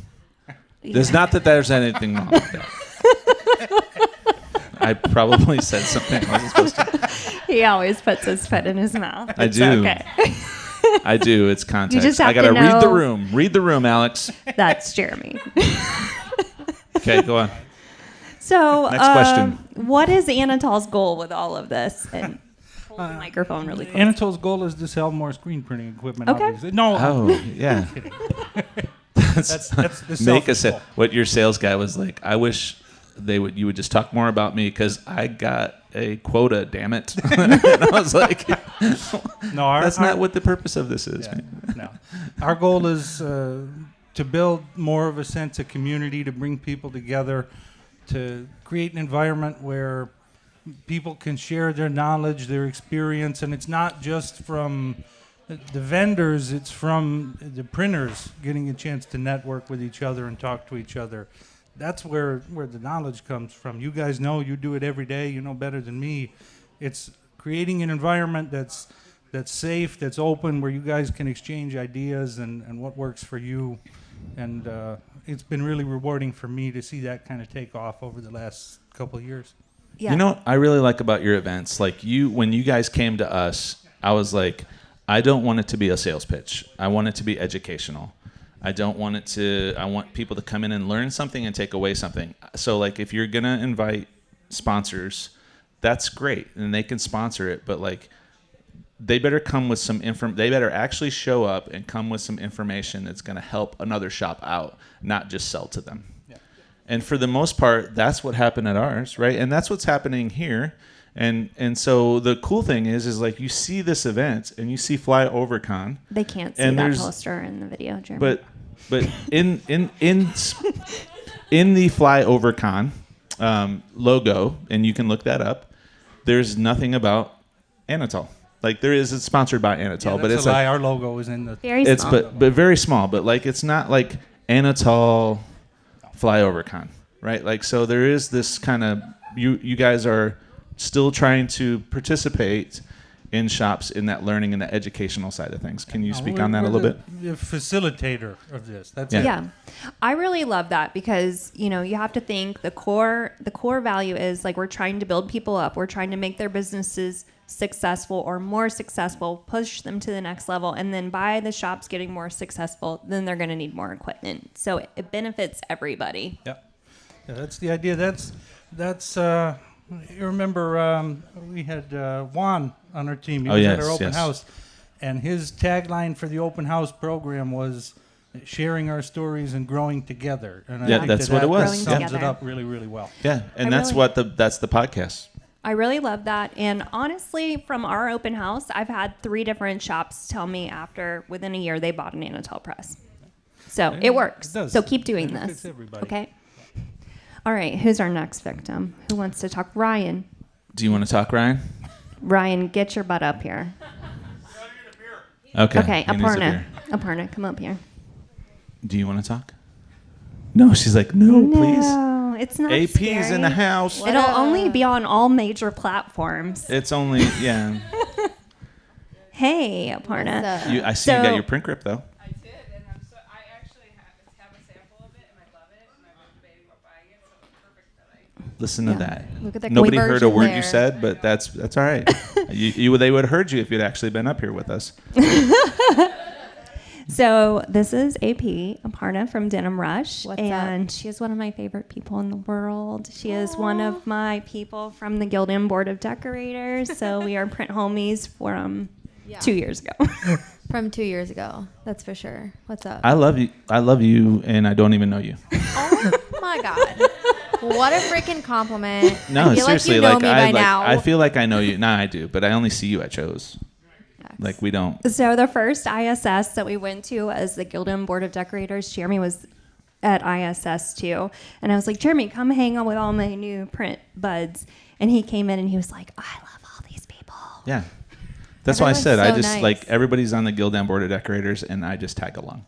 There's not that there's anything wrong with that. I probably said something I wasn't supposed to. He always puts his foot in his mouth. I It's do. Okay. I do. It's context. just I have gotta to read the know- room. Read the room, Alex. That's Jeremy. Okay, go on. So, Next question. what is Anatol's goal with all of this? And hold the microphone really close. Anatol's goal is to sell more screen printing equipment. Okay. Obviously. No, Oh, yeah. that's the Make a selfish sale. goal. What your sales guy was like, I wish you would just talk more about me because I got a quota, damn it. And I was like, No, that's not what the purpose of this is. Yeah, man. no. Our goal is to build more of a sense of community, to bring people together, to create an environment where people can share their knowledge, their experience, and it's not just from the vendors, it's from the printers getting a chance to network with each other and talk to each other. That's where the knowledge comes from. You guys know, you do it every day, you know better than me. It's creating an environment that's safe, that's open, where you guys can exchange ideas and what works for you. And it's been really rewarding for me to see that kind of take off over the last couple of years. Yeah. You know what I really like about your events? Like when you guys came to us, I was like, I don't want it to be a sales pitch. I want it to be educational. I want people to come in and learn something and take away something. So like if you're going to invite sponsors, that's great. And they can sponsor it. But like they better come with some they better actually show up and come with some information that's going to help another shop out, not just sell to them. Yeah. And for the most part, that's what happened at ours, right? And that's what's happening here. And so the cool thing is like you see this event and you see Flyover Con. They can't see And that there's- poster in the video, Jeremy. But in the Flyover Con logo, and you can look that up, there's nothing about Anatol. Like there is, it's sponsored by Anatol, Yeah, but that's it's a lie. like Our logo is in the. Very it's small. but very small. But like it's not like Anatol Flyover Con, right? Like so there is this kind of you guys are still trying to participate in shops in that learning and the educational side of things. Can you speak on that a little bit? The facilitator of this. That's Yeah. it. Yeah. I really love that because, you know, you have to think the core value is like we're trying to build people up. We're trying to make their businesses successful or more successful, push them to the next level. And then by the shops getting more successful, then they're going to need more equipment. So it benefits everybody. Yeah, that's the idea. That's you remember we had Juan on our team. He Oh, was yes, at our open yes. house, and his tagline for the open house program was sharing our stories and growing together. And I Yeah, think that's that what it was. Growing sums together. it up really, really well. Yeah, and I that's really- that's the podcast. I really love that. And honestly, from our open house, I've had 3 different shops tell me within a year, they bought an Anatol press. So it works. It does. So keep doing It benefits this. everybody. Okay. All right. Who's our next victim? Who wants to talk? Ryan. Do you want to talk, Ryan? Ryan, get your butt up here. Okay. Okay. he needs a Aparna. beer. Aparna, come up here. Do you want to talk? No, she's like, no, please. No, it's not AP's scary. in the house. It'll only be on all major platforms. It's only yeah. Hey, Aparna. I see you got So- your print grip though. I did, and I actually have a sample of it, and I love it, and I've been debating about buying it, so it's perfect that I. Listen to Yeah. that. Look at the Nobody heard a conversion word there. you said, but that's all right. They would have heard you if you'd actually been up here with us. So this is AP Aparna from Denim Rush, What's and she is one of my favorite people in the world. She is one of my people from the Gildan Board of Decorators. So we are print homies from 2 years ago. From 2 years ago. That's for sure. What's up? I love you, and I don't even know you. Oh my God. What a freaking compliment. No, I feel seriously, like you know me by now. I feel like I know you. Nah, I do, but I only see you at shows. Like we don't. So the first ISS that we went to as the Gildan Board of Decorators, Jeremy was at ISS too. And I was like, Jeremy, come hang out with all my new print buds. And he came in and he was like, I love all these people. Yeah. That's why I Everyone's said I so just nice. like everybody's on the Gildan Board of Decorators and I just tag along.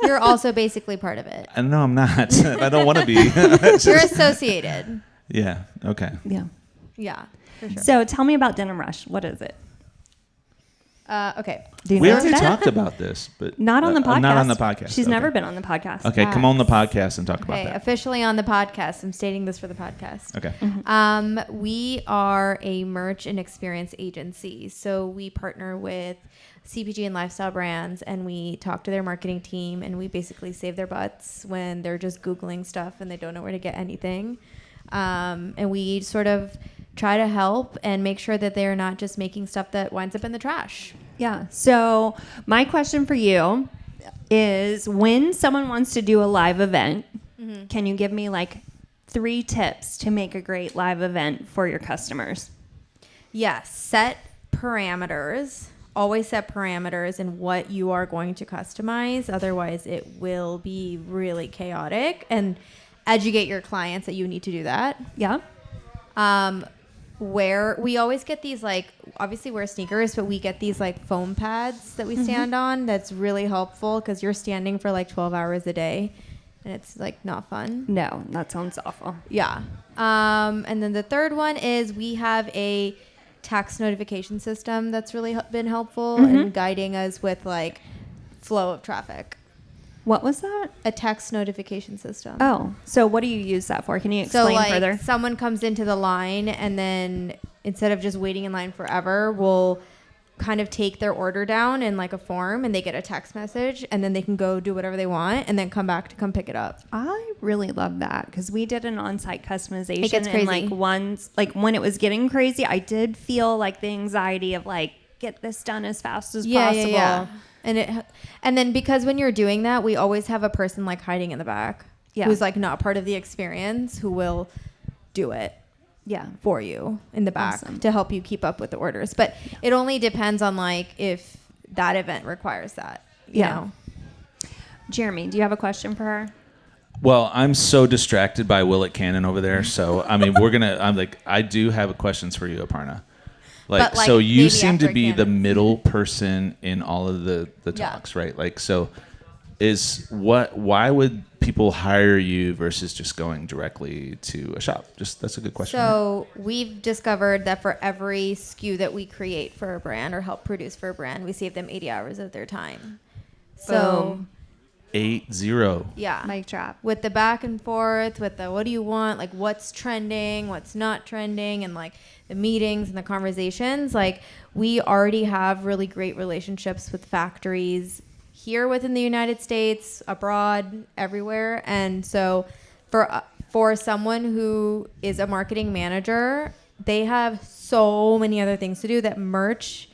You're also basically part of it. And no, I'm not. I don't want to be. You're associated. Yeah. Okay. Yeah. Yeah, for sure. So tell me about Denim Rush. What is it? Okay. Do you We know already that? talked about this, but Not on the podcast. Not on the podcast. She's Okay. never been on the podcast. Okay, come on the podcast and talk Okay, about that. officially on the podcast. I'm stating this for the podcast. Okay. We are a merch and experience agency. So we partner with CPG and lifestyle brands, and we talk to their marketing team, and we basically save their butts when they're just Googling stuff and they don't know where to get anything. And we sort of try to help and make sure that they're not just making stuff that winds up in the trash. Yeah. So my question for you is, when someone wants to do a live event, can you give me like 3 tips to make a great live event for your customers? Yes, set parameters. Always set parameters in what you are going to customize. Otherwise, it will be really chaotic. And educate your clients that you need to do that. Yeah. Where we always get these, like, obviously wear sneakers, but we get these like foam pads that we stand on. That's really helpful because you're standing for like 12 hours a day and it's like not fun. No, that sounds awful. Yeah. And then the third one is we have a tax notification system that's really been helpful in guiding us with like flow of traffic. What was that? A text notification system. Oh, so what do you use that for? Can you explain So like further? someone comes into the line and then instead of just waiting in line forever, we'll kind of take their order down in like a form and they get a text message and then they can go do whatever they want and then come back to come pick it up. I really love that because we did an on-site customization. It gets and crazy. like when it was getting crazy, I did feel like the anxiety of like, get this done as fast as possible. Yeah. And then because when you're doing that, we always have a person like hiding in the back who's like not part of the experience who will do it. Yeah. For you in the back Awesome. to help you keep up with the orders. But it only depends on like if that event requires that. You know? Jeremy, do you have a question for her? Well, I'm so distracted by Willett Cannon over there. So, I mean, I do have questions for you, Aparna. Like, But, like, so you maybe seem to after be the Cannon. middle person in all of the Yeah. talks, right? Like, so why would people hire you versus just going directly to a shop? That's a good question. So we've discovered that for every SKU that we create for a brand or help produce for a brand, we save them 80 hours of their time. So Boom. 80. yeah. Mic drop. With the back and forth, with the what do you want, like what's trending, what's not trending, and like the meetings and the conversations, like we already have really great relationships with factories here within the United States, abroad, everywhere. And so for someone who is a marketing manager, they have so many other things to do that merch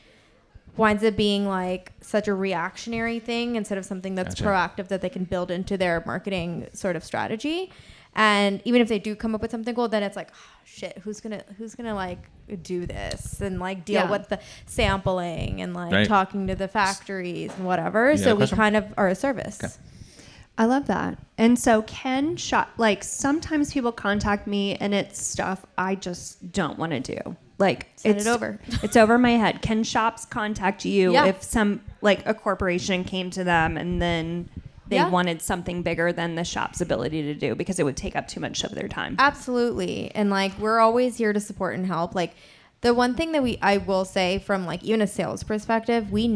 winds up being like such a reactionary thing instead of something that's proactive that they can build into their marketing sort of strategy. And even if they do come up with something cool, then it's like, oh, shit, who's gonna like do this and like deal with the sampling and like talking to the factories and whatever. So we kind of are a service. Okay. I love that. And so sometimes people contact me and it's stuff I just don't want to do. Like Send it over. It's over my head. Can shops contact you Yeah. if a corporation came to them and then they wanted something bigger than the shop's ability to do because it would take up too much of their time? Absolutely. And like we're always here to support and help. Like the one thing that I will say from like even a sales perspective, we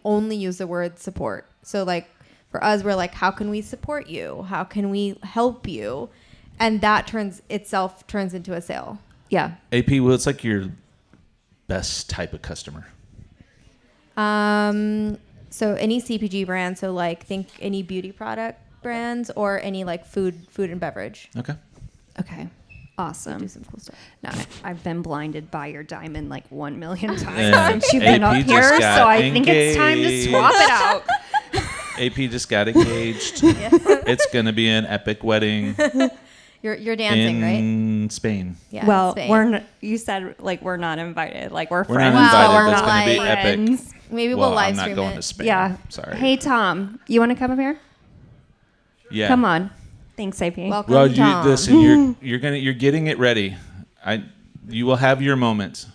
only use the word support. So like for us, we're like, how can we support you? How can we help you? And that turns into a sale. Yeah. AP, well, it's like your best type of customer. So any CPG brand, so like think any beauty product brands or any like food and beverage. Okay. Okay. Awesome. Do some cool stuff. No, I've been blinded by your diamond like 1 million times Yeah. since you've been AP up here, just got so I think it's time to swap it out. AP just got engaged. It's gonna be an epic wedding You're dancing, right? in Spain. Yeah. Well, Spain. you said like we're not invited, like we're We're friends, not but invited. we're That's not gonna be friends. epic. Maybe Well, we'll live I'm not stream going it. to Spain. Yeah. Sorry. Hey Tom, you want to come up here? Yeah. Come on. Thanks, AP. Welcome, Well, Tom. listen. You're getting it ready. You will have your moment.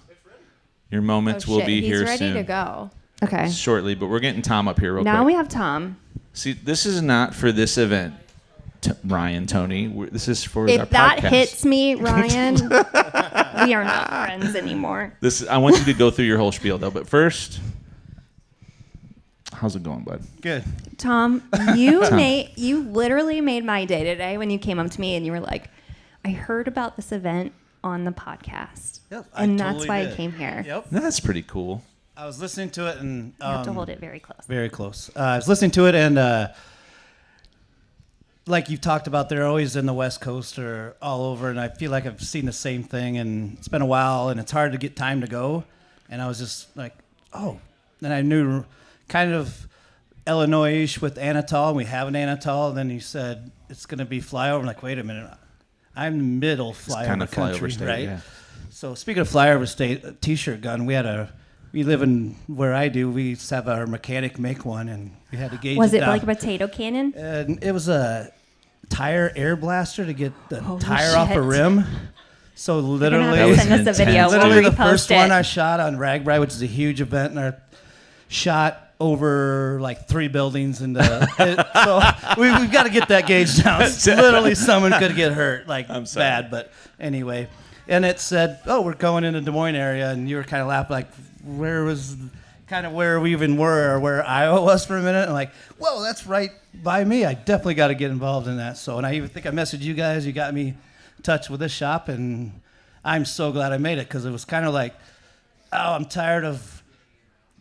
Your moments will be He's here ready soon. to go. Okay. Shortly, but we're getting Tom up here real Now quick. we have Tom. See, this is not for this event, Ryan, Tony. This is for our If that podcast. hits me, Ryan, we are not friends anymore. I want you to go through your whole spiel though, but first, how's it going, bud? Good. Tom, you literally made my day today when you came up to me and you were like, I heard about this event on the podcast. Yep, I and that's totally why did. I came here. Yep. That's pretty cool. I was listening to it and You have to hold it very close. very close. I was listening to it and like you've talked about, they're always in the West Coast or all over, and I feel like I've seen the same thing. And it's been a while, and it's hard to get time to go. And I was just like, oh. Then I knew kind of Illinois-ish with Anatol, and we have an Anatol. And then you said it's going to be Flyover. I'm like, wait a minute. I'm middle flyover kind of country, flyover state, right? yeah. So speaking of flyover state, a T-shirt gun, we live in where I do. We used to have our mechanic make one, and we had to gauge Was it down. like a potato cannon? And it was a tire air blaster to get the Holy tire off a shit. rim. So You're gonna literally, have to send us intense. a video. We'll literally the repost first it. one I shot on Ragbri, which is a huge event, and I shot over like 3 buildings, and so we've got to get that gauge down. Literally, someone could get hurt, like I'm sorry. bad. But anyway, and it said, "Oh, we're going in the Des Moines area," and you were kind of laughing, like, where we even were, or where Iowa was for a minute. And like, whoa, that's right by me. I definitely got to get involved in that. So, and I even think I messaged you guys. You got me in touch with this shop, and I'm so glad I made it, because it was kind of like, oh, I'm tired of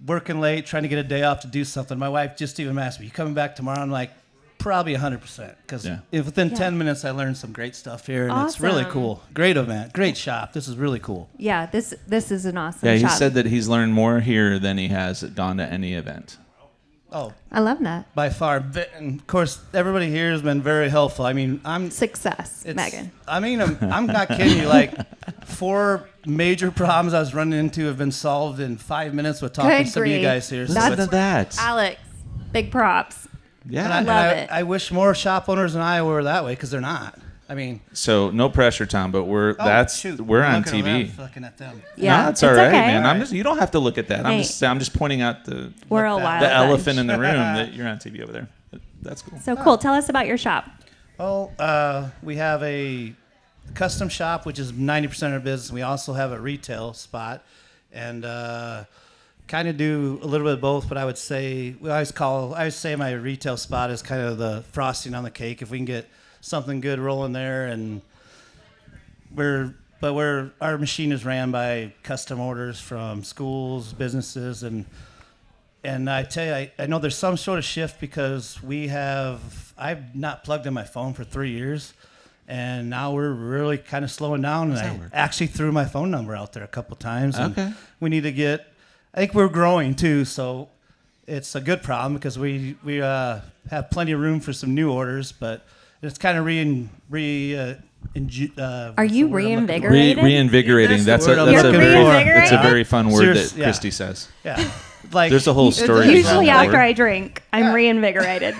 working late, trying to get a day off to do something. My wife just even asked me, you coming back tomorrow? I'm like, probably 100%, because Yeah. within 10 minutes I learned some great stuff here, and it's really Awesome. cool. Great event, great shop. This is really cool. Yeah, this is an awesome Yeah, he shop. said that he's learned more here than he has gone to any event. Oh, I love that. by far. And of course, everybody here has been very helpful. I mean, Success, it's- Megan. I mean, I'm not kidding you. Like, 4 major problems I was running into have been solved in 5 minutes with talking Good to some of you grief. guys here. So That's- Listen to that. Alex, big props. Yeah. Love it. I wish more shop owners in Iowa were that way, because they're not. I mean, So no pressure, Tom, but we're shoot, on I'm looking TV. around, looking at them. Yeah, No, it's all right, okay. man. You don't have to look at that. Hey. I'm just pointing out the We're a wild bunch. elephant in the room that you're on TV over there. That's cool. So cool. Tell us about your shop. Well, we have a custom shop, which is 90% of our business. We also have a retail spot, and kind of do a little bit of both. But I would say I always say my retail spot is kind of the frosting on the cake. If we can get something good rolling there, and our machine is ran by custom orders from schools, businesses, and I tell you, I know there's some sort of shift, because I've not plugged in my phone for 3 years, and now we're really kind of slowing down. And I actually threw my phone number out there a couple times. And Okay. we need to I think we're growing too, so it's a good problem, because we have plenty of room for some new orders, but it's kind of Are you reinvigorated? Reinvigorating. That's That's the a word I'm that's a looking very for. it's a very fun word Serious- that yeah. Christy says. Yeah, like There's a whole story Usually behind after that I drink, I'm reinvigorated.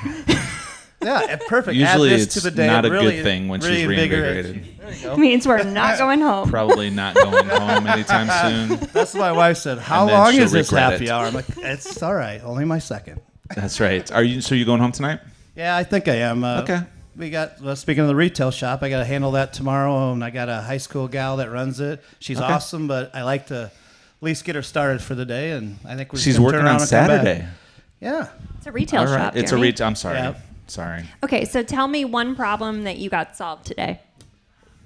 yeah, perfect. Usually Add this it's to the day. not a Really good thing when she's reinvigorates reinvigorated. you. There you go. Means we're not going home. Probably not going home anytime soon. That's what my wife said. How And then long she'll is this regret happy it. hour? I'm like, it's all right. Only my second. That's right. Are you going home tonight? Yeah, I think I am. Okay. We got, speaking of the retail shop, I got to handle that tomorrow, and I got a high school gal that runs it. She's Okay. awesome, but I like to at least get her started for the day, and I think we're She's gonna working turn on around and come back. Saturday. Yeah. It's a retail All right. shop. It's a Jeremy. retail. I'm sorry. Yeah. Sorry. Okay, so tell me one problem that you got solved today.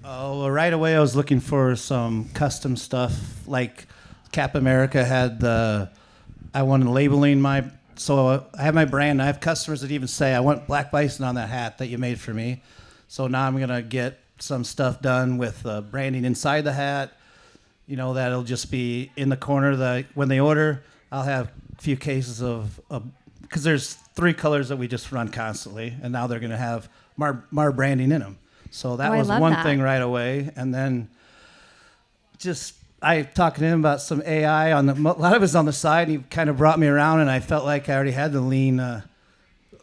Oh, well, right away I was looking for some custom stuff. Like Cap America had I wanted labeling so I have my brand. I have customers that even say, I want Black Bison on that hat that you made for me. So now I'm going to get some stuff done with branding inside the hat. You know, that'll just be in the corner. When they order, I'll have a few cases of because there's 3 colors that we just run constantly, and now they're going to have Mar branding in them. So that was one thing right away. And then I talked to him about some AI a lot of it's on the side. And he kind of brought me around, and I felt like I already had the lean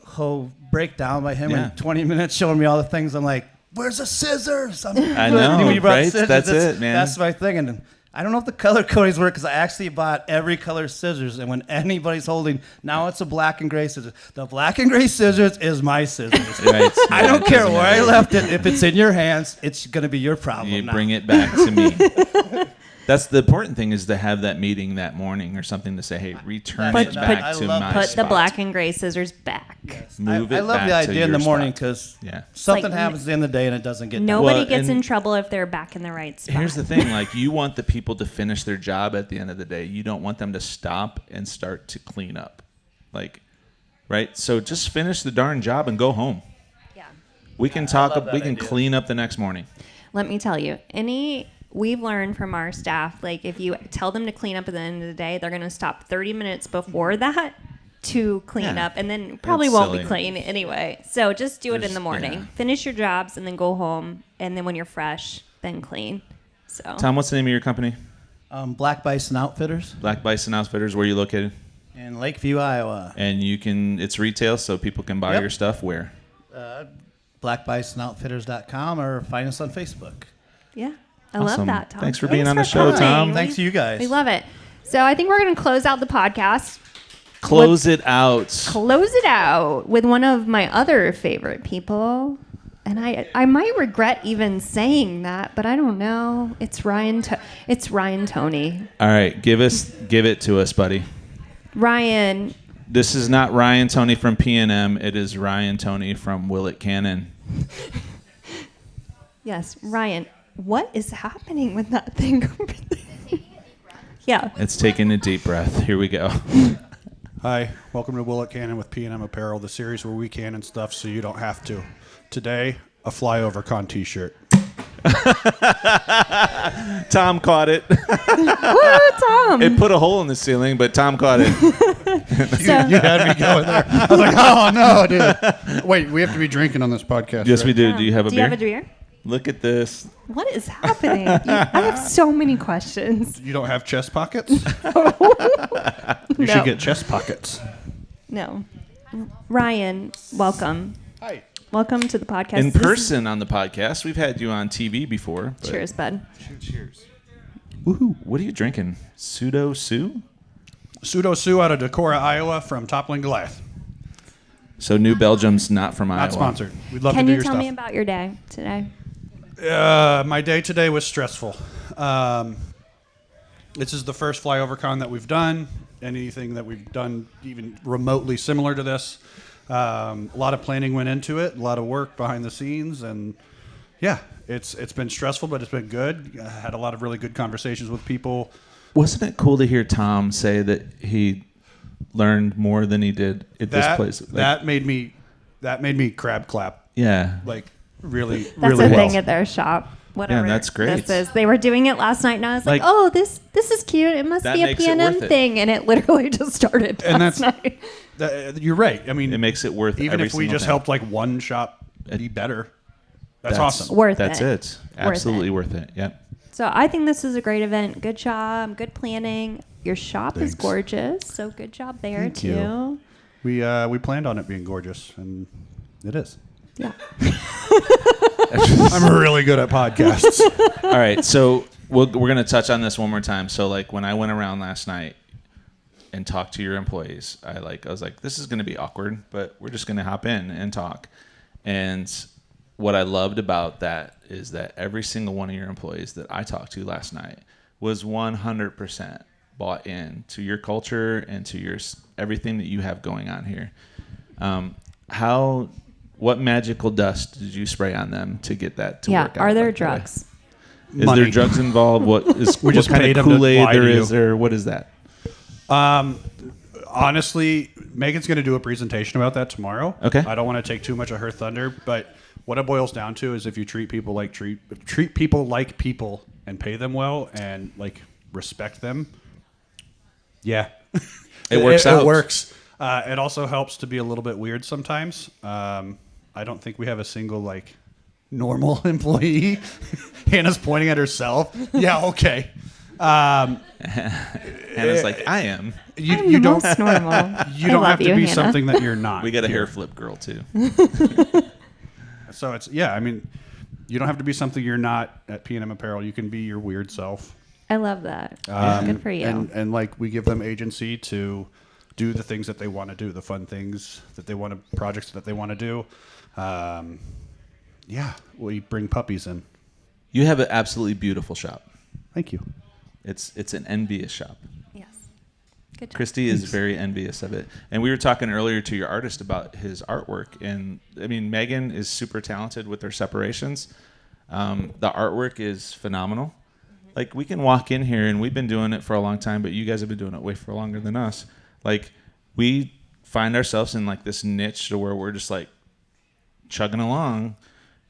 whole breakdown by him in 20 minutes, showing me all the things. I'm like, where's the scissors? I know, right? Scissors, that's it, man. That's my thing. And I don't know if the color codings work because I actually bought every color scissors. And when anybody's holding, now it's a black and gray scissors. The black and gray scissors is my scissors. Right. I don't care where I left it. If it's in your hands, it's going to be your problem. You now. bring it back to me. That's the important thing, is to have that meeting that morning or something to say, hey, return it back to my Put spot. the black and gray scissors back. Yes. Move I it love back the to idea in the your morning spot. because something like, happens at the end of the day and it doesn't get Nobody Well, gets and- in trouble if they're back in the right spot. Here's the thing, like, you want the people to finish their job at the end of the day. You don't want them to stop and start to clean up. Like, right? So just finish the darn job and go home. Yeah. We can clean up the next morning. Let me tell you, we've learned from our staff, like if you tell them to clean up at the end of the day, they're going to stop 30 minutes before that to clean up, and then probably That's won't silly. be clean anyway. So just do it in the morning. Yeah. Finish your jobs and then go home, and then when you're fresh, then clean. So Tom, what's the name of your company? Black Bison Outfitters Black Bison Outfitters. Where are you located? in Lakeview, Iowa. And it's retail, so people can buy your stuff where? BlackBisonOutfitters.com or find us on Facebook. yeah, I love Awesome. that, Tom. Thanks for being on the show, coming. Tom. Thanks to you guys. We love it. So I think we're going to close out the podcast. Close it out. Close it out with one of my other favorite people. And I might regret even saying that, but I don't know. It's Ryan Toney. All right, give it to us, buddy. Ryan. This is not Ryan Toney from P&M. It is Ryan Toney from Willett Cannon. Yes, Ryan. What is happening with that thing over there? Yeah. It's taking a deep breath. Here we go. Hi, welcome to Willett Cannon with P&M Apparel, the series where we can and stuff so you don't have to. Today, a Flyover Con t-shirt. Tom caught it. Woo, Tom. It put a hole in the ceiling, but Tom caught it. You had me going there. I was like, oh no, dude. Wait, we have to be drinking on this podcast. Yes, right? we do. Do you have a Do beer? you have a beer? Look at this. What is happening? I have so many questions. You don't have chest pockets? You No. should get chest pockets. No. Ryan, welcome. Hi. Welcome to the podcast. In This is- person on the podcast. We've had you on TV before. but- Cheers, bud. Cheers. Woohoo. What are you drinking? Pseudo Sue? Pseudo Sue out of Decorah, Iowa from Toppling Goliath. So New Belgium's not from Iowa. Not sponsored. We'd love Can to do you your tell stuff. me about your day today? My day today was stressful. This is the first Flyover Con that we've done. Anything that we've done even remotely similar to this. A lot of planning went into it, a lot of work behind the scenes, and yeah, it's been stressful, but it's been good. I had a lot of really good conversations with people. Wasn't it cool to hear Tom say that he learned more than he did at this place? Like, That made me crab clap. yeah. Like really, That's really a well. thing at their shop. Whatever. that's great. This is. They were doing it last night, and I was like, Like, "Oh, this is cute. It must that be a makes it P&M worth it. thing," and it literally just started And last night. You're right. I mean, It makes it worth even every if we single just thing. helped like one shop be better. That's awesome. Worth That's it. it. Absolutely worth it. Yep. So I think this is a great event. Good job. Good planning. Your shop is Thanks. gorgeous. So good job there Thank too. you. We planned on it being gorgeous, and it is. Yeah. I'm really good at podcasts. All right, so we're going to touch on this one more time. So, like, when I went around last night and talked to your employees, I was like, this is going to be awkward, but we're just going to hop in and talk. And what I loved about that is that every single one of your employees that I talked to last night was 100% bought in to your culture and to your everything that you have going on here. What magical dust did you spray on them to get that to work out? Are there like that way? drugs? Is Money. there drugs involved? What is We what just kind paid of them to Kool-Aid lie to there you. is, or what is that? Honestly, Megan's going to do a presentation about that tomorrow. Okay. I don't want to take too much of her thunder, but what it boils down to is if you treat people like people and pay them well and like respect them, yeah, It works out. It works. It also helps to be a little bit weird sometimes. I don't think we have a single like normal employee. Hannah's pointing at herself. Yeah, okay. Hannah's like, I am. You don't normal. You don't have to you, be Hannah. something that you're not. We got a here. hair flip girl too. So it's I mean, you don't have to be something you're not at P&M Apparel. You can be your weird self. I love that. Good for you. And like we give them agency to do the things that they want to do, the fun things that they want to, projects that they want to do. Yeah, we bring puppies in. You have an absolutely beautiful shop. Thank you. It's an envious shop. Yes. Good job. Christy is very envious of it. And we were talking earlier to your artist about his artwork. And I mean, Megan is super talented with her separations. The artwork is phenomenal. Like, we can walk in here, and we've been doing it for a long time, but you guys have been doing it way for longer than us. Like, we find ourselves in like this niche to where we're just like chugging along,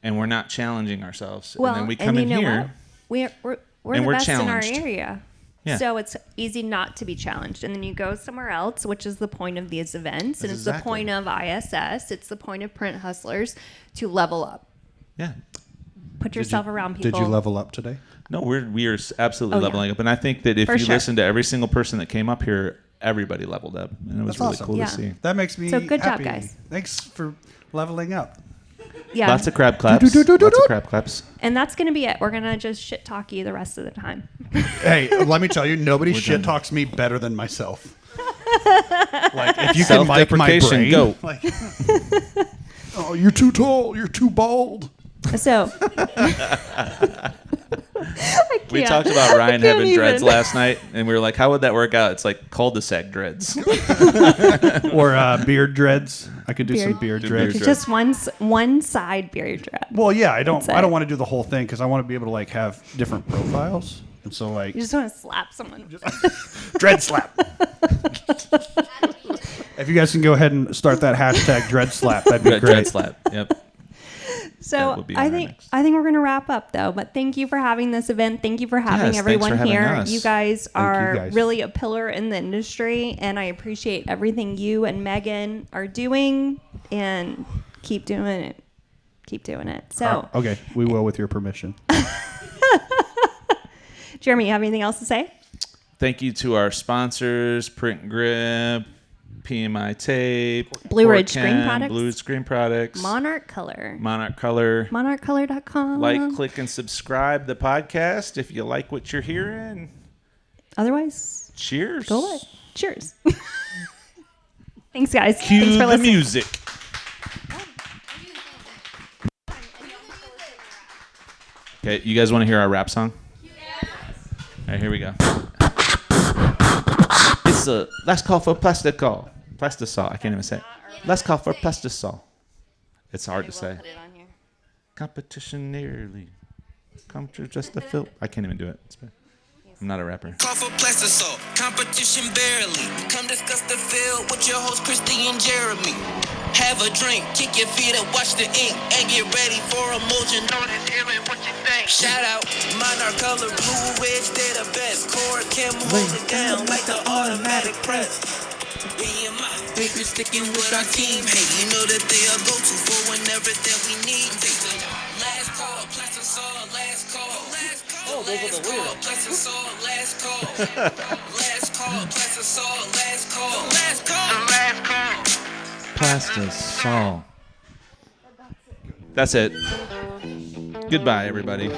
and we're not challenging ourselves. Well, and then we come in here. What? We're and the we're best challenged. in our area. Yeah. So it's easy not to be challenged. And then you go somewhere else, which is the point of these events. And it's the point of ISS. It's the point of Print Hustlers to level up. Yeah. Put yourself around people. Did you level up today? No, we are absolutely Oh, yeah. leveling up. And I think that if For you sure. listen to every single person that came up here, everybody leveled up. And it was That's really awesome. cool Yeah. to see. That makes me So good job, happy. guys. Thanks for leveling up. Yeah. Lots of crab claps. Lots of crab claps. And that's going to be it. We're going to just shit talk you the rest of the time. Hey, let me tell you, nobody shit talks me better than myself. Like, if you can mic my Self-deprecation, brain, go. like, oh, you're too tall, you're too bald. So We talked about Ryan having even. dreads last night, and we were like, how would that work out? It's like cul-de-sac dreads. Or beard dreads. I could do some beard Do dreads. beard just one side beard dread. Well, yeah, I don't That's it. want to do the whole thing because I want to be able to like have different profiles. And so like You just want to slap someone. dread slap. If you guys can go ahead and start that hashtag dread slap, that'd be great. Dread slap. Yep. That So will be on I our think next. we're gonna wrap up though. But thank you for having this event. Thank you for having Yes, thanks everyone for having here. us. You guys are guys. really a pillar in the industry, and I appreciate everything you and Megan are doing. And keep doing it. Keep doing it. So, Okay, we will with your permission. Jeremy, you have anything else to say? Thank you to our sponsors, Print Grip, PMI Tape, Blue Ridge Orcam, Screen Products. Blue Ridge Screen Products, Monarch Color. Monarch Color. MonarchColor.com. Like, click, and subscribe the podcast if you like what you're hearing. Otherwise, Cheers. go away. Cheers. Thanks, guys. Cue Thanks for the listening. music. Okay, you guys want to hear our rap song? All right, here we go. It's a last call for Plastisol. Plastisol. I can't even say it. Last call for Plastisol. It's hard to say. Competition nearly. Come to just a fill. I can't even do it. It's bad. I'm not a rapper. Call for Plastisol, competition barely. Come discuss the field with your host Christy and Jeremy. Have a drink, kick your feet up, watch the ink, and get ready for a motion. Notice, hearing what you think. Shout out, Monarch Color, Blue Ridge, they're the best. Core Cam hold it down like the automatic press. Me and my baby sticking with our team. Hey, you know that they are go-to for whenever that we need. Last call, Plastisol, last call. Oh, those are the lyrics. Plastisol, last call. Last call, Plastisol, last call. Last call. Last call. Plastisol. That's it. Goodbye, everybody.